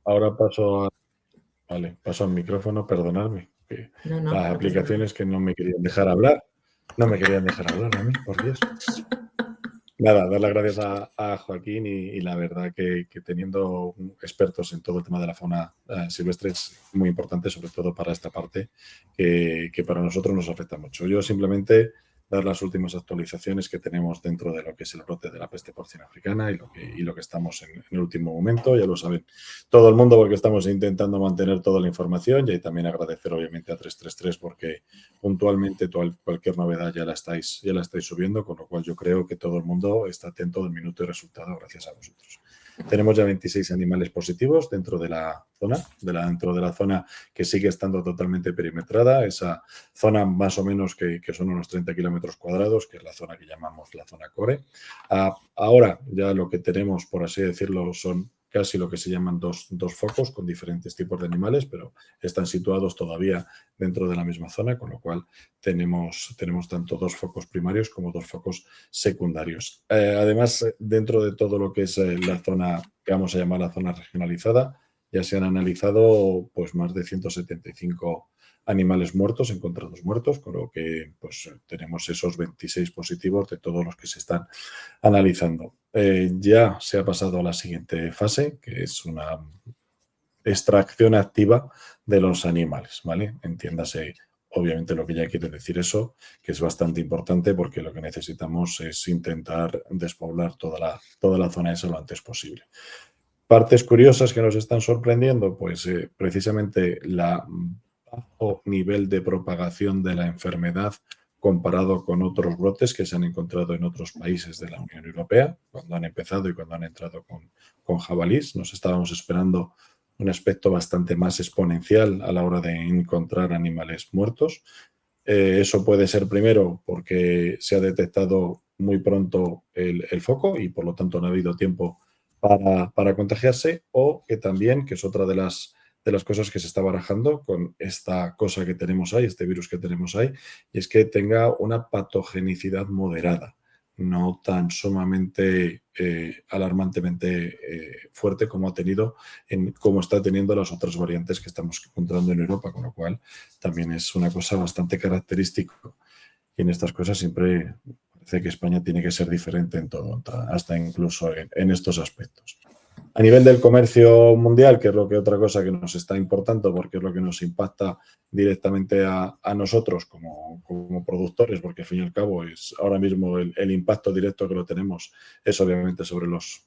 Ahora paso al micrófono, perdonadme. Las aplicaciones que no me querían dejar hablar. No me querían dejar hablar a mí, por Dios. Nada, dar las gracias a Joaquín y la verdad que teniendo expertos en todo el tema de la fauna silvestre es muy importante, sobre todo para esta parte que para nosotros nos afecta mucho. Yo simplemente dar las últimas actualizaciones que tenemos dentro de lo que es el brote de la peste porcina africana y lo que estamos en el último momento. Ya lo saben todo el mundo porque estamos intentando mantener toda la información y también agradecer obviamente a 333 porque puntualmente cualquier novedad ya la estáis subiendo, con lo cual yo creo que todo el mundo está atento del minuto y resultado gracias a vosotros. Tenemos ya 26 animales positivos dentro de la zona, que sigue estando totalmente perimetrada, esa zona más o menos que son unos 30 kilómetros cuadrados, que es la zona que llamamos la zona core. Ahora ya lo que tenemos, por así decirlo, son casi lo que se llaman dos focos con diferentes tipos de animales, pero están situados todavía dentro de la misma zona, con lo cual tenemos tanto dos focos primarios como dos focos secundarios. Además, dentro de todo lo que es la zona que vamos a llamar la zona regionalizada, ya se han analizado pues más de 175 animales muertos, encontrados muertos, con lo que pues tenemos esos 26 positivos de todos los que se están analizando. Ya se ha pasado a la siguiente fase, que es una extracción activa de los animales, ¿vale? Entiéndase, obviamente, lo que ya quiere decir eso, que es bastante importante porque lo que necesitamos es intentar despoblar toda la zona esa lo antes posible. Partes curiosas que nos están sorprendiendo, pues precisamente la bajo nivel de propagación de la enfermedad comparado con otros brotes que se han encontrado en otros países de la Unión Europea, cuando han empezado y cuando han entrado con jabalís. Nos estábamos esperando un aspecto bastante más exponencial a la hora de encontrar animales muertos. Eso puede ser primero porque se ha detectado muy pronto el foco y por lo tanto no ha habido tiempo para contagiarse, o que también, que es otra de las cosas que se está barajando con esta cosa que tenemos ahí, este virus que tenemos ahí, y es que tenga una patogenicidad moderada, no tan sumamente alarmantemente fuerte como como está teniendo las otras variantes que estamos encontrando en Europa, con lo cual también es una cosa bastante característica. Y en estas cosas siempre parece que España tiene que ser diferente en todo, hasta incluso en estos aspectos. A nivel del comercio mundial, que es lo que otra cosa que nos está importando, porque es lo que nos impacta directamente a nosotros como productores, porque al fin y al cabo es ahora mismo el impacto directo que lo tenemos es obviamente sobre los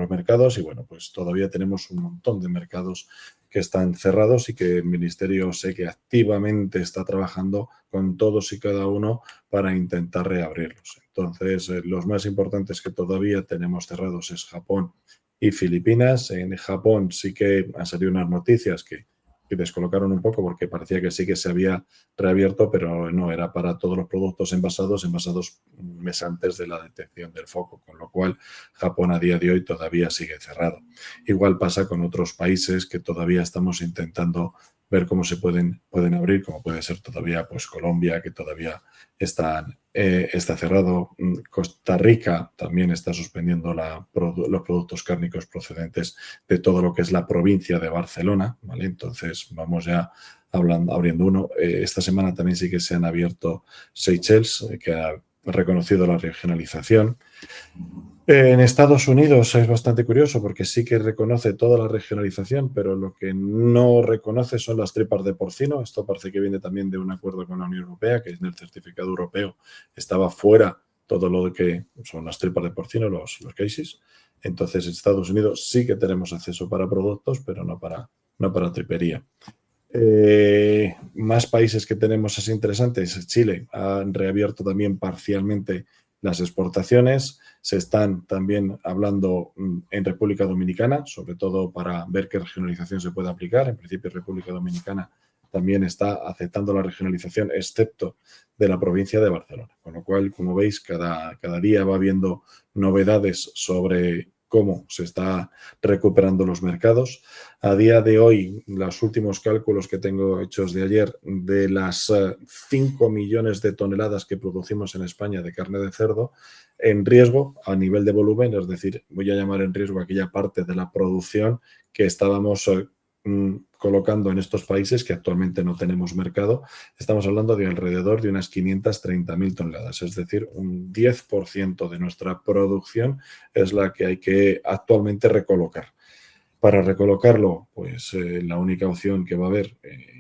mercados y bueno, pues todavía tenemos un montón de mercados que están cerrados y que el Ministerio sé que activamente está trabajando con todos y cada uno para intentar reabrirlos. Entonces, los más importantes que todavía tenemos cerrados es Japón y Filipinas. En Japón sí que han salido unas noticias que descolocaron un poco porque parecía que sí que se había reabierto, pero no, era para todos los productos envasados un mes antes de la detección del foco, con lo cual Japón a día de hoy todavía sigue cerrado. Igual pasa con otros países que todavía estamos intentando ver cómo se pueden abrir, como puede ser todavía pues Colombia, que todavía está cerrado. Costa Rica también está suspendiendo los productos cárnicos procedentes de todo lo que es la provincia de Barcelona, ¿vale? Entonces vamos ya abriendo uno. Esta semana también sí que se han abierto Seychelles, que ha reconocido la regionalización. En Estados Unidos es bastante curioso porque sí que reconoce toda la regionalización, pero lo que no reconoce son las tripas de porcino. Esto parece que viene también de un acuerdo con la Unión Europea, que en el certificado europeo estaba fuera todo lo que son las tripas de porcino, los cases. Entonces, en Estados Unidos sí que tenemos acceso para productos, pero no para tripería. Más países que tenemos así interesantes. Chile ha reabierto también parcialmente las exportaciones. Se están también hablando en República Dominicana, sobre todo para ver qué regionalización se puede aplicar. En principio, República Dominicana también está aceptando la regionalización, excepto de la provincia de Barcelona. Con lo cual, como veis, cada día va habiendo novedades sobre cómo se está recuperando los mercados. A día de hoy, los últimos cálculos que tengo hechos de ayer, de las 5 millones de toneladas que producimos en España de carne de cerdo, en riesgo a nivel de volumen, es decir, voy a llamar en riesgo aquella parte de la producción que estábamos colocando en estos países que actualmente no tenemos mercado. Estamos hablando de alrededor de unas 530.000 toneladas, es decir, un 10% de nuestra producción es la que hay que actualmente recolocar. Para recolocarlo, pues la única opción que va a haber,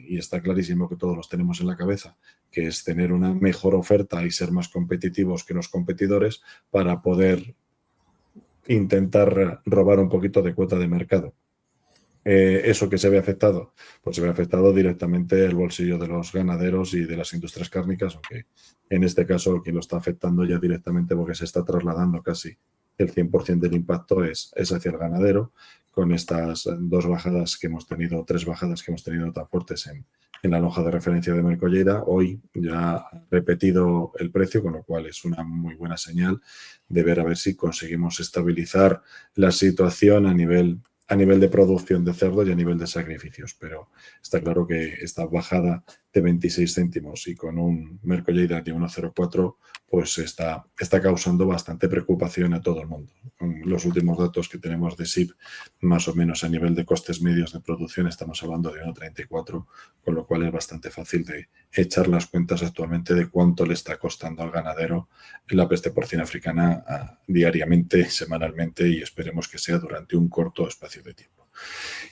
y está clarísimo que todos los tenemos en la cabeza, que es tener una mejor oferta y ser más competitivos que los competidores para poder intentar robar un poquito de cuota de mercado. ¿Eso que se ve afectado? Pues se ve afectado directamente el bolsillo de los ganaderos y de las industrias cárnicas, aunque en este caso quien lo está afectando ya directamente porque se está trasladando casi el 100% del impacto es hacia el ganadero, con estas tres bajadas que hemos tenido tan fuertes en la lonja de referencia de Mercolleda. Hoy ya ha repetido el precio, con lo cual es una muy buena señal de ver a ver si conseguimos estabilizar la situación a nivel de producción de cerdo y a nivel de sacrificios, pero está claro que esta bajada de 26 céntimos y con un Mercolleda de 1,04 pues está causando bastante preocupación a todo el mundo. Con los últimos datos que tenemos de SIP, más o menos a nivel de costes medios de producción, estamos hablando de 1,34, con lo cual es bastante fácil de echar las cuentas actualmente de cuánto le está costando al ganadero la peste porcina africana diariamente, semanalmente, y esperemos que sea durante un corto espacio de tiempo.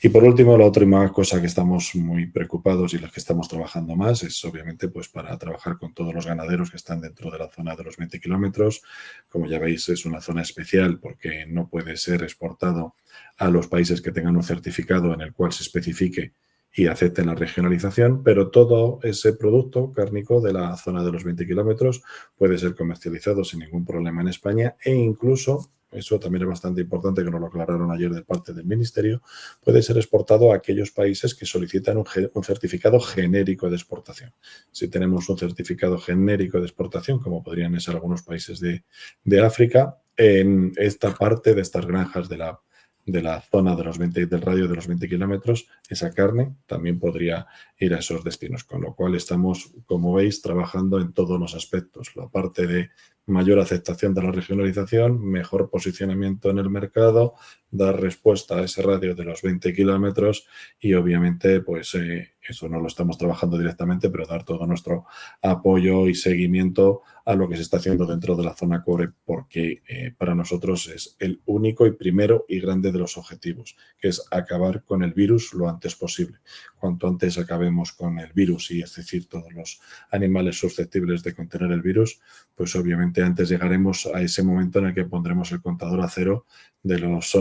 Y por último, la última cosa que estamos muy preocupados y las que estamos trabajando más es obviamente pues para trabajar con todos los ganaderos que están dentro de la zona de los 20 kilómetros. Como ya veis, es una zona especial porque no puede ser exportado a los países que tengan un certificado en el cual se especifique y acepten la regionalización, pero todo ese producto cárnico de la zona de los 20 kilómetros puede ser comercializado sin ningún problema en España e incluso, eso también es bastante importante que nos lo aclararon ayer de parte del Ministerio, puede ser exportado a aquellos países que solicitan un certificado genérico de exportación. Si tenemos un certificado genérico de exportación, como podrían ser algunos países de África, en esta parte de estas granjas de la zona de del radio de los 20 kilómetros, esa carne también podría ir a esos destinos. Con lo cual estamos, como veis, trabajando en todos los aspectos. La parte de mayor aceptación de la regionalización, mejor posicionamiento en el mercado, dar respuesta a ese radio de los 20 kilómetros y obviamente pues eso no lo estamos trabajando directamente, pero dar todo nuestro apoyo y seguimiento a lo que se está haciendo dentro de la zona core, porque para nosotros es el único y primero y grande de los objetivos, que es acabar con el virus lo antes posible. Cuanto antes acabemos con el virus, y es decir, todos los animales susceptibles de contener el virus, pues obviamente antes llegaremos a ese momento en el que pondremos el contador a cero de los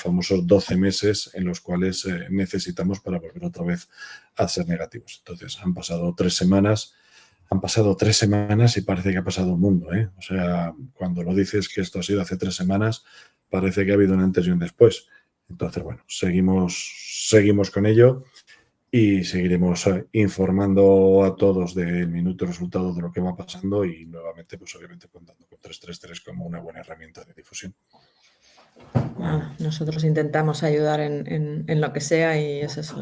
famosos 12 meses en los cuales necesitamos para volver otra vez a ser negativos. Entonces, han pasado 3 semanas y parece que ha pasado un mundo, ¿eh? O sea, cuando lo dices que esto ha sido hace 3 semanas, parece que ha habido un antes y un después. Entonces, bueno, seguimos con ello y seguiremos informando a todos del minuto resultado de lo que va pasando y nuevamente, pues obviamente contando con 333 como una buena herramienta de difusión. Nosotros intentamos ayudar en lo que sea y es eso.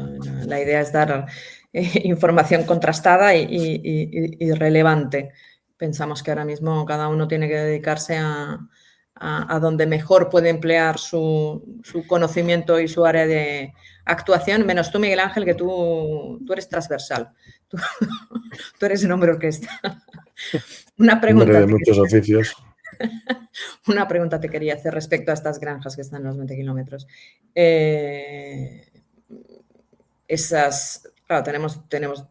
La idea es dar información contrastada y relevante. Pensamos que ahora mismo cada uno tiene que dedicarse a donde mejor puede emplear su conocimiento y su área de actuación, menos tú, Miguel Ángel, que tú eres transversal. Tú eres un hombre orquesta. Una pregunta. Hombre de muchos oficios. Una pregunta te quería hacer respecto a estas granjas que están en los 20 kilómetros. Claro, tenemos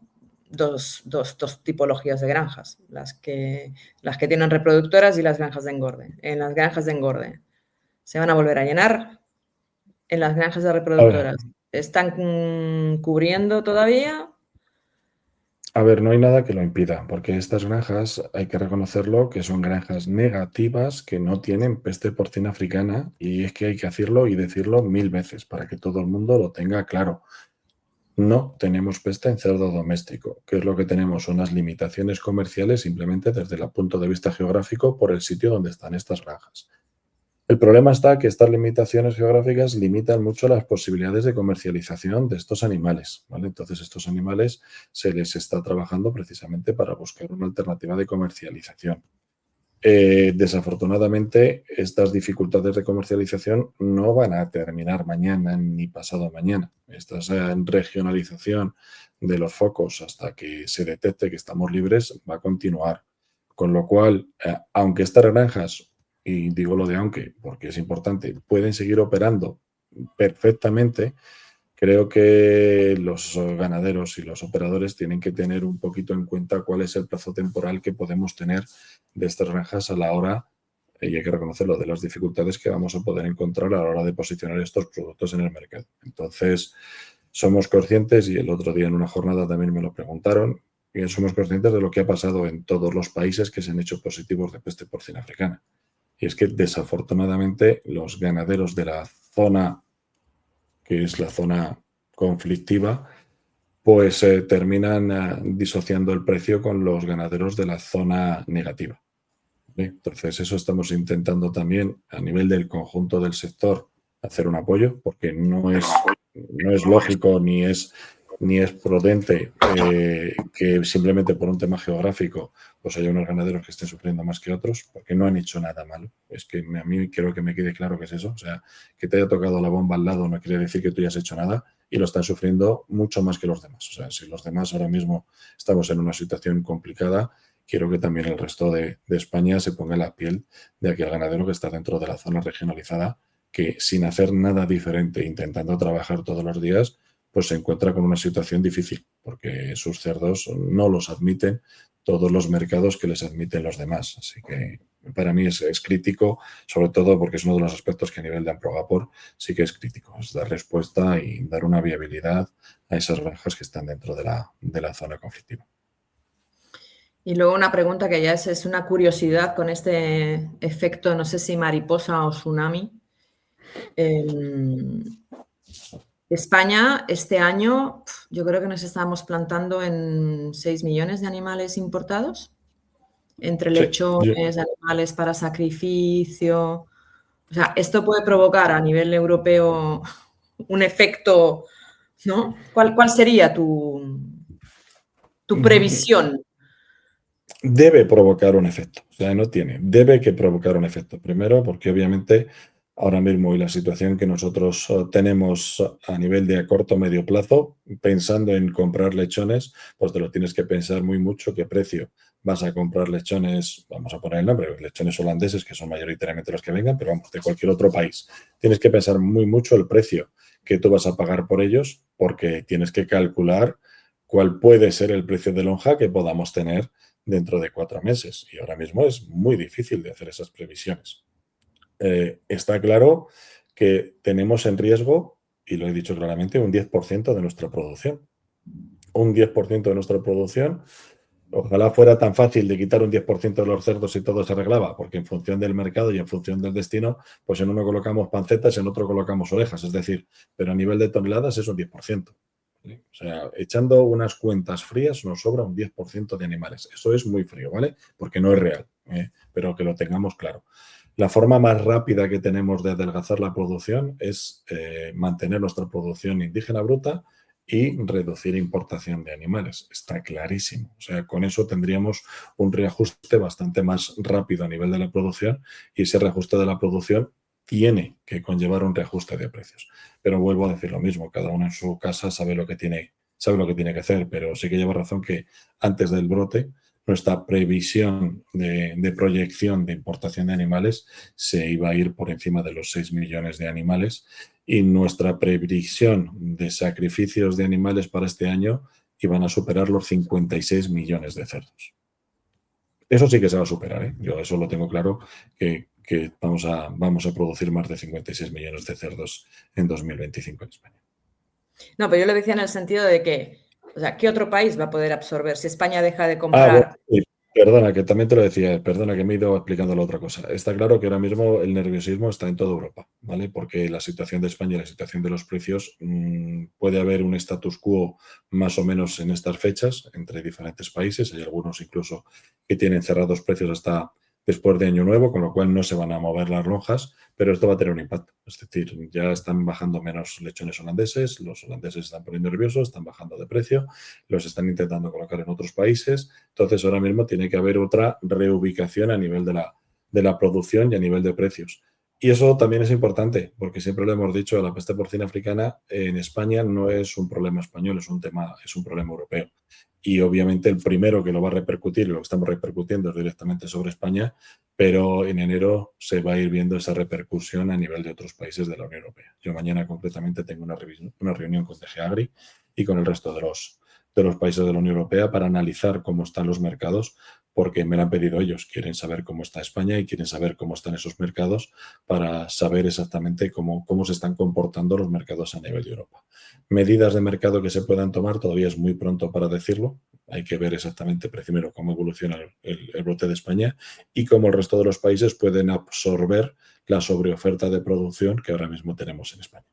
dos tipologías de granjas, las que tienen reproductoras y las granjas de engorde. En las granjas de engorde se van a volver a llenar. En las granjas de reproductoras, ¿están cubriendo todavía? A ver, no hay nada que lo impida, porque estas granjas, hay que reconocerlo, que son granjas negativas que no tienen peste porcina africana y es que hay que hacerlo y decirlo 1000 veces para que todo el mundo lo tenga claro. No tenemos peste en cerdo doméstico. ¿Qué es lo que tenemos? Unas limitaciones comerciales simplemente desde el punto de vista geográfico por el sitio donde están estas granjas. El problema está que estas limitaciones geográficas limitan mucho las posibilidades de comercialización de estos animales, ¿vale? Entonces, estos animales se les está trabajando precisamente para buscar una alternativa de comercialización. Desafortunadamente, estas dificultades de comercialización no van a terminar mañana ni pasado mañana. Esta regionalización de los focos hasta que se detecte que estamos libres va a continuar. Con lo cual, aunque estas granjas, y digo lo de aunque porque es importante, pueden seguir operando perfectamente, creo que los ganaderos y los operadores tienen que tener un poquito en cuenta cuál es el plazo temporal que podemos tener de estas granjas a la hora, y hay que reconocerlo, de las dificultades que vamos a poder encontrar a la hora de posicionar estos productos en el mercado. Entonces, somos conscientes, y el otro día en una jornada también me lo preguntaron, y somos conscientes de lo que ha pasado en todos los países que se han hecho positivos de peste porcina africana. Y es que, desafortunadamente, los ganaderos de la zona, que es la zona conflictiva, pues terminan disociando el precio con los ganaderos de la zona negativa. Entonces, eso estamos intentando también, a nivel del conjunto del sector, hacer un apoyo, porque no es lógico ni es prudente que simplemente por un tema geográfico pues haya unos ganaderos que estén sufriendo más que otros, porque no han hecho nada malo. Es que a mí quiero que me quede claro que es eso. O sea, que te haya tocado la bomba al lado no quiere decir que tú hayas hecho nada y lo están sufriendo mucho más que los demás. O sea, si los demás ahora mismo estamos en una situación complicada, quiero que también el resto de España se ponga en la piel de aquel ganadero que está dentro de la zona regionalizada, que sin hacer nada diferente, intentando trabajar todos los días, pues se encuentra con una situación difícil, porque sus cerdos no los admiten todos los mercados que les admiten los demás. Así que para mí es crítico, sobre todo porque es uno de los aspectos que a nivel de Amprogapor sí que es crítico, es dar respuesta y dar una viabilidad a esas granjas que están dentro de la zona conflictiva. Y luego una pregunta que ya es una curiosidad con este efecto, no sé si mariposa o tsunami. España, este año, yo creo que nos estamos plantando en 6 millones de animales importados, entre lechones, animales para sacrificio. O sea, esto puede provocar a nivel europeo un efecto, ¿no? ¿Cuál sería tu previsión? Debe provocar un efecto, o sea, debe que provocar un efecto. Primero, porque obviamente ahora mismo y la situación que nosotros tenemos a nivel de a corto o medio plazo, pensando en comprar lechones, pues te lo tienes que pensar muy mucho qué precio vas a comprar lechones, vamos a poner el nombre, lechones holandeses, que son mayoritariamente los que vengan, pero vamos, de cualquier otro país. Tienes que pensar muy mucho el precio que tú vas a pagar por ellos, porque tienes que calcular cuál puede ser el precio de lonja que podamos tener dentro de 4 meses. Y ahora mismo es muy difícil de hacer esas previsiones. Está claro que tenemos en riesgo, y lo he dicho claramente, un 10% de nuestra producción. Un 10% de nuestra producción Ojalá fuera tan fácil de quitar un 10% de los cerdos y todo se arreglaba, porque en función del mercado y en función del destino, pues en uno colocamos pancetas, en otro colocamos orejas, es decir, pero a nivel de toneladas es un 10%. ¿Vale? O sea, echando unas cuentas frías nos sobra un 10% de animales. Eso es muy frío, ¿vale? Porque no es real, pero que lo tengamos claro. La forma más rápida que tenemos de adelgazar la producción es mantener nuestra producción indígena bruta y reducir importación de animales. Está clarísimo. O sea, con eso tendríamos un reajuste bastante más rápido a nivel de la producción y ese reajuste de la producción tiene que conllevar un reajuste de precios. Pero vuelvo a decir lo mismo, cada uno en su casa sabe lo que tiene que hacer, pero sí que lleva razón que antes del brote nuestra previsión de proyección de importación de animales se iba a ir por encima de los 6 millones de animales y nuestra previsión de sacrificios de animales para este año iban a superar los 56 millones de cerdos. Eso sí que se va a superar, ¿eh? Yo eso lo tengo claro, que vamos a producir más de 56 millones de cerdos en 2025 en España. No, pero yo lo decía en el sentido de que, o sea, ¿qué otro país va a poder absorber si España deja de comprar? Bueno, perdona, que también te lo decía, perdona que me he ido explicando la otra cosa. Está claro que ahora mismo el nerviosismo está en toda Europa, ¿vale? Porque la situación de España y la situación de los precios, puede haber un status quo más o menos en estas fechas entre diferentes países. Hay algunos incluso que tienen cerrados precios hasta después de Año Nuevo, con lo cual no se van a mover las lonjas, pero esto va a tener un impacto. Es decir, ya están bajando menos lechones holandeses, los holandeses están poniendo nerviosos, están bajando de precio, los están intentando colocar en otros países. Entonces, ahora mismo tiene que haber otra reubicación a nivel de la producción y a nivel de precios. Y eso también es importante, porque siempre lo hemos dicho, la peste porcina africana en España no es un problema español, es un problema europeo. Y obviamente el primero que lo va a repercutir, lo que estamos repercutiendo es directamente sobre España, pero en enero se va a ir viendo esa repercusión a nivel de otros países de la Unión Europea. Yo mañana concretamente tengo una reunión con DG Agri y con el resto de los países de la Unión Europea para analizar cómo están los mercados, porque me lo han pedido ellos. Quieren saber cómo está España y quieren saber cómo están esos mercados para saber exactamente cómo se están comportando los mercados a nivel de Europa. Medidas de mercado que se puedan tomar, todavía es muy pronto para decirlo. Hay que ver exactamente primero cómo evoluciona el brote de España y cómo el resto de los países pueden absorber la sobreoferta de producción que ahora mismo tenemos en España.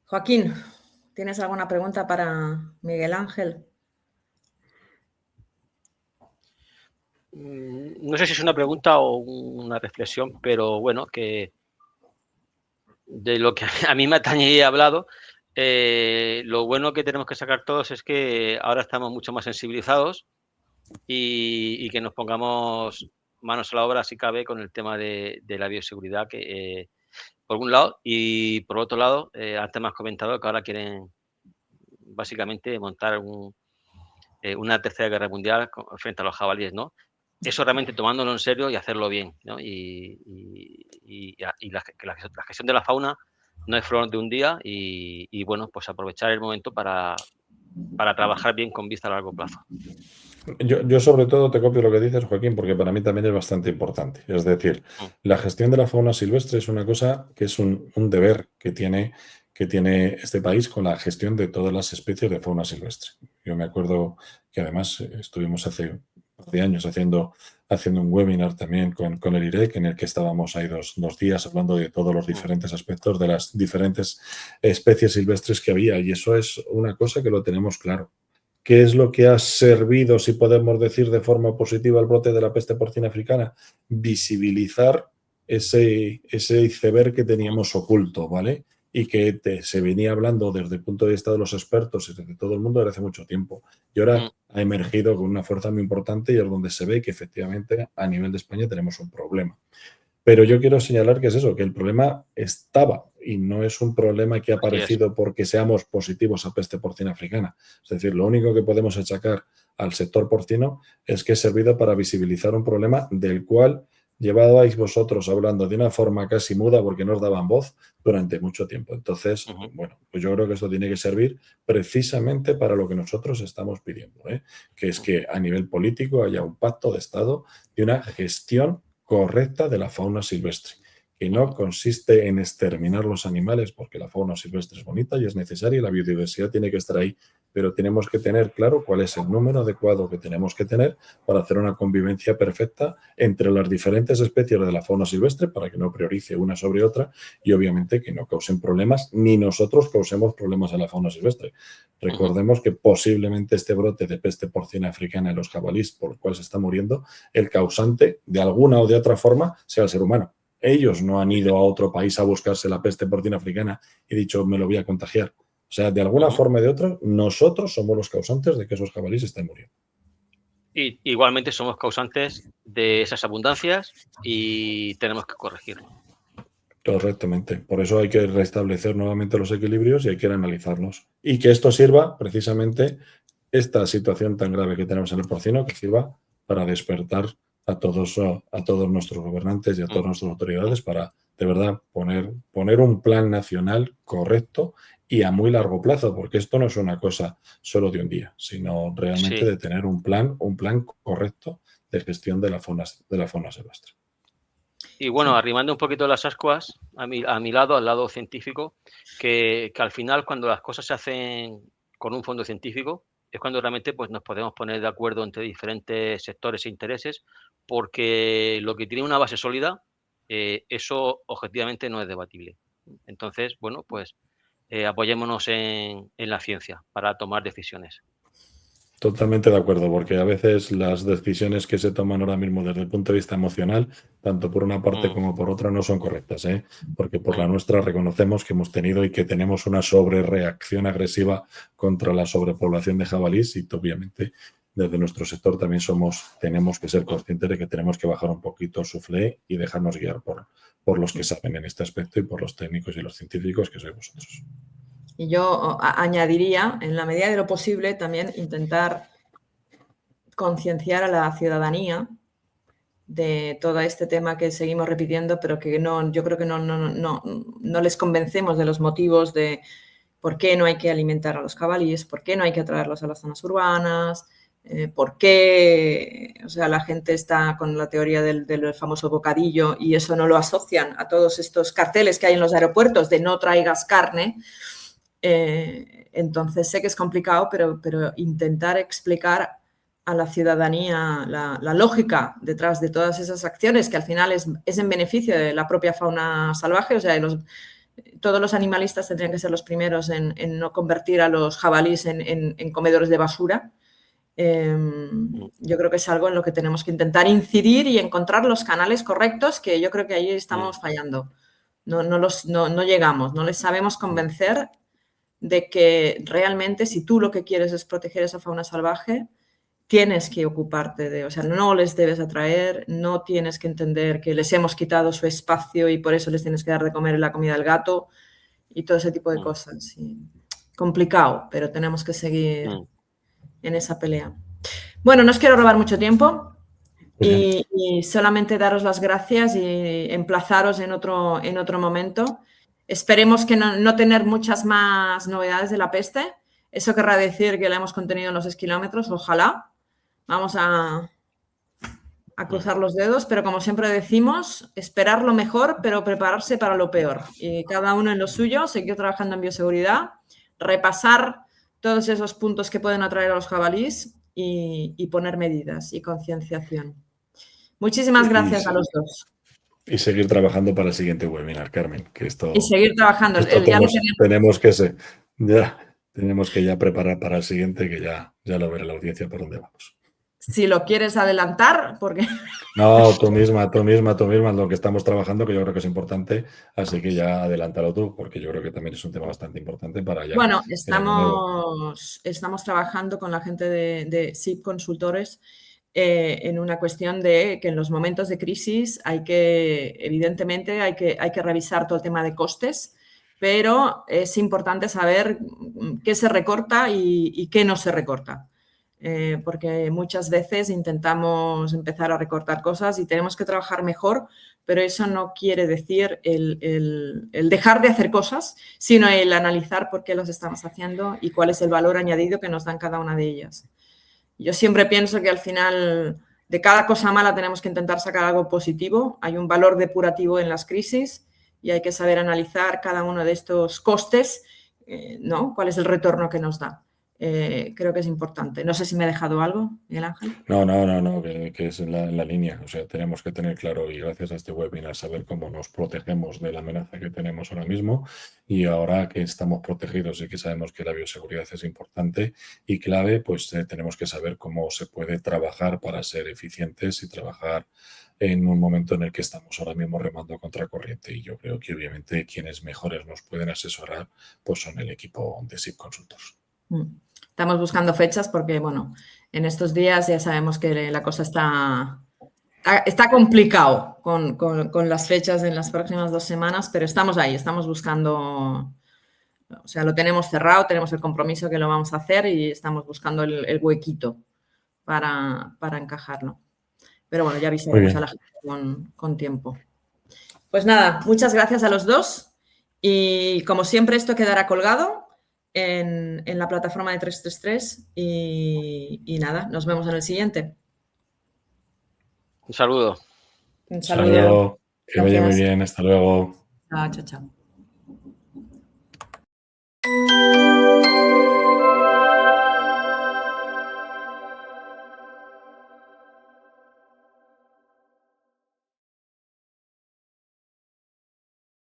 Joaquín, ¿tienes alguna pregunta para Miguel Ángel? No sé si es una pregunta o una reflexión, pero bueno, que de lo que a mí me atañe y he hablado, lo bueno que tenemos que sacar todos es que ahora estamos mucho más sensibilizados y que nos pongamos manos a la obra, si cabe, con el tema de la bioseguridad, que por un lado, y por otro lado, antes me has comentado que ahora quieren básicamente montar una tercera guerra mundial frente a los jabalíes, ¿no? Eso realmente tomándolo en serio y hacerlo bien, ¿no? La gestión de la fauna no es flor de un día y bueno, pues aprovechar el momento para trabajar bien con vista a largo plazo. Yo sobre todo te copio lo que dices, Joaquín, porque para mí también es bastante importante. Es decir, la gestión de la fauna silvestre es una cosa que es un deber que tiene este país con la gestión de todas las especies de fauna silvestre. Yo me acuerdo que además estuvimos hace un par de años haciendo un webinar también con el IREC, en el que estábamos ahí dos días hablando de todos los diferentes aspectos de las diferentes especies silvestres que había. Y eso es una cosa que lo tenemos claro. ¿Qué es lo que ha servido, si podemos decir de forma positiva, al brote de la peste porcina africana? Visibilizar ese iceberg que teníamos oculto, ¿vale? Y que se venía hablando desde el punto de vista de los expertos y desde todo el mundo desde hace mucho tiempo. Y ahora ha emergido con una fuerza muy importante y es donde se ve que efectivamente a nivel de España tenemos un problema. Pero yo quiero señalar que es eso, que el problema estaba y no es un problema que ha aparecido porque seamos positivos a peste porcina africana. Es decir, lo único que podemos achacar al sector porcino es que ha servido para visibilizar un problema del cual llevabais vosotros hablando de una forma casi muda porque no os daban voz durante mucho tiempo. Entonces, bueno, pues yo creo que esto tiene que servir precisamente para lo que nosotros estamos pidiendo, que es que a nivel político haya un pacto de Estado y una gestión correcta de la fauna silvestre, que no consiste en exterminar los animales, porque la fauna silvestre es bonita y es necesaria y la biodiversidad tiene que estar ahí, pero tenemos que tener claro cuál es el número adecuado que tenemos que tener para hacer una convivencia perfecta entre las diferentes especies de la fauna silvestre para que no priorice una sobre otra y obviamente que no causen problemas ni nosotros causemos problemas a la fauna silvestre. Recordemos que posiblemente este brote de peste porcina africana en los jabalíes por el cual se está muriendo, el causante de alguna o de otra forma sea el ser humano. Ellos no han ido a otro país a buscarse la peste porcina africana y dicho me lo voy a contagiar. O sea, de alguna forma o de otra, nosotros somos los causantes de que esos jabalíes estén muriendo. Y igualmente somos causantes de esas abundancias y tenemos que corregirlo. Correctamente. Por eso hay que restablecer nuevamente los equilibrios y hay que analizarlos. Y que esto sirva, precisamente, esta situación tan grave que tenemos en el porcino, que sirva para despertar a todos nuestros gobernantes y a todas nuestras autoridades para, de verdad, poner un plan nacional correcto y a muy largo plazo, porque esto no es una cosa solo de un día, sino realmente de tener un plan correcto de gestión de la fauna silvestre. Y bueno, arrimando un poquito las ascuas a mi lado, al lado científico, que al final cuando las cosas se hacen con un fondo científico es cuando realmente pues, nos podemos poner de acuerdo entre diferentes sectores e intereses, porque lo que tiene una base sólida, eso objetivamente no es debatible. Entonces, bueno, pues apoyémonos en la ciencia para tomar decisiones. Totalmente de acuerdo, porque a veces las decisiones que se toman ahora mismo desde el punto de vista emocional, tanto por una parte como por otra, no son correctas, ¿eh? Porque por la nuestra reconocemos que hemos tenido y que tenemos una sobrereacción agresiva contra la sobrepoblación de jabalíes y obviamente desde nuestro sector también tenemos que ser conscientes de que tenemos que bajar un poquito el suflé y dejarnos guiar por los que saben en este aspecto y por los técnicos y los científicos que sois vosotros. Y yo añadiría, en la medida de lo posible, también intentar concienciar a la ciudadanía de todo este tema que seguimos repitiendo, pero que yo creo que no les convencemos de los motivos de por qué no hay que alimentar a los jabalíes, por qué no hay que atraerlos a las zonas urbanas, por qué, o sea, la gente está con la teoría del famoso bocadillo y eso no lo asocian a todos estos carteles que hay en los aeropuertos de no traigas carne. Entonces sé que es complicado, pero intentar explicar a la ciudadanía la lógica detrás de todas esas acciones que al final es en beneficio de la propia fauna salvaje, o sea, todos los animalistas tendrían que ser los primeros en no convertir a los jabalíes en comedores de basura. Yo creo que es algo en lo que tenemos que intentar incidir y encontrar los canales correctos, que yo creo que ahí estamos fallando. No llegamos, no les sabemos convencer de que realmente si tú lo que quieres es proteger esa fauna salvaje, tienes que ocuparte o sea, no les debes atraer, no tienes que entender que les hemos quitado su espacio y por eso les tienes que dar de comer la comida del gato y todo ese tipo de cosas. Y complicado, pero tenemos que seguir en esa pelea. Bueno, no os quiero robar mucho tiempo y solamente daros las gracias y emplazaros en otro momento. Esperemos que no tener muchas más novedades de la peste. Eso querrá decir que la hemos contenido en los 6 kilómetros, ojalá. Vamos a cruzar los dedos, pero como siempre decimos, esperar lo mejor, pero prepararse para lo peor. Y cada uno en lo suyo, seguir trabajando en bioseguridad, repasar todos esos puntos que pueden atraer a los jabalíes y poner medidas y concienciación. Muchísimas gracias a los dos. Y seguir trabajando para el siguiente webinar, Carmen. Que esto, y seguir trabajando. Tenemos que ya preparar para el siguiente, que ya lo verá la audiencia por dónde vamos. Si lo quieres adelantar, porque... No, tú misma, lo que estamos trabajando, que yo creo que es importante, así que ya adelántalo tú, porque yo creo que también es un tema bastante importante para ya... Bueno, estamos trabajando con la gente de SIP Consultores en una cuestión de que en los momentos de crisis evidentemente hay que revisar todo el tema de costes, pero es importante saber qué se recorta y qué no se recorta. Porque muchas veces intentamos empezar a recortar cosas y tenemos que trabajar mejor, pero eso no quiere decir el dejar de hacer cosas, sino el analizar por qué los estamos haciendo y cuál es el valor añadido que nos dan cada una de ellas. Yo siempre pienso que al final de cada cosa mala tenemos que intentar sacar algo positivo. Hay un valor depurativo en las crisis y hay que saber analizar cada uno de estos costes, ¿no? ¿Cuál es el retorno que nos da? creo que es importante. No sé si me he dejado algo, Miguel Ángel. No, que es en la línea. O sea, tenemos que tener claro, y gracias a este webinar, saber cómo nos protegemos de la amenaza que tenemos ahora mismo. Y ahora que estamos protegidos y que sabemos que la bioseguridad es importante y clave, pues tenemos que saber cómo se puede trabajar para ser eficientes y trabajar en un momento en el que estamos ahora mismo remando contra corriente. Y yo creo que obviamente quienes mejores nos pueden asesorar pues son el equipo de SIP Consultors. Estamos buscando fechas porque, bueno, en estos días ya sabemos que la cosa está complicado con las fechas en las próximas 2 semanas, pero estamos ahí, estamos buscando, o sea, lo tenemos cerrado, tenemos el compromiso que lo vamos a hacer y estamos buscando el huequito para encajarlo. Pero bueno, ya avisaremos a la gente con tiempo. Pues nada, muchas gracias a los dos y como siempre esto quedará colgado en la plataforma de 333 y nada, nos vemos en el siguiente. Un saludo. Un saludo. Que vaya muy bien. Hasta luego. Chao, chao, chao.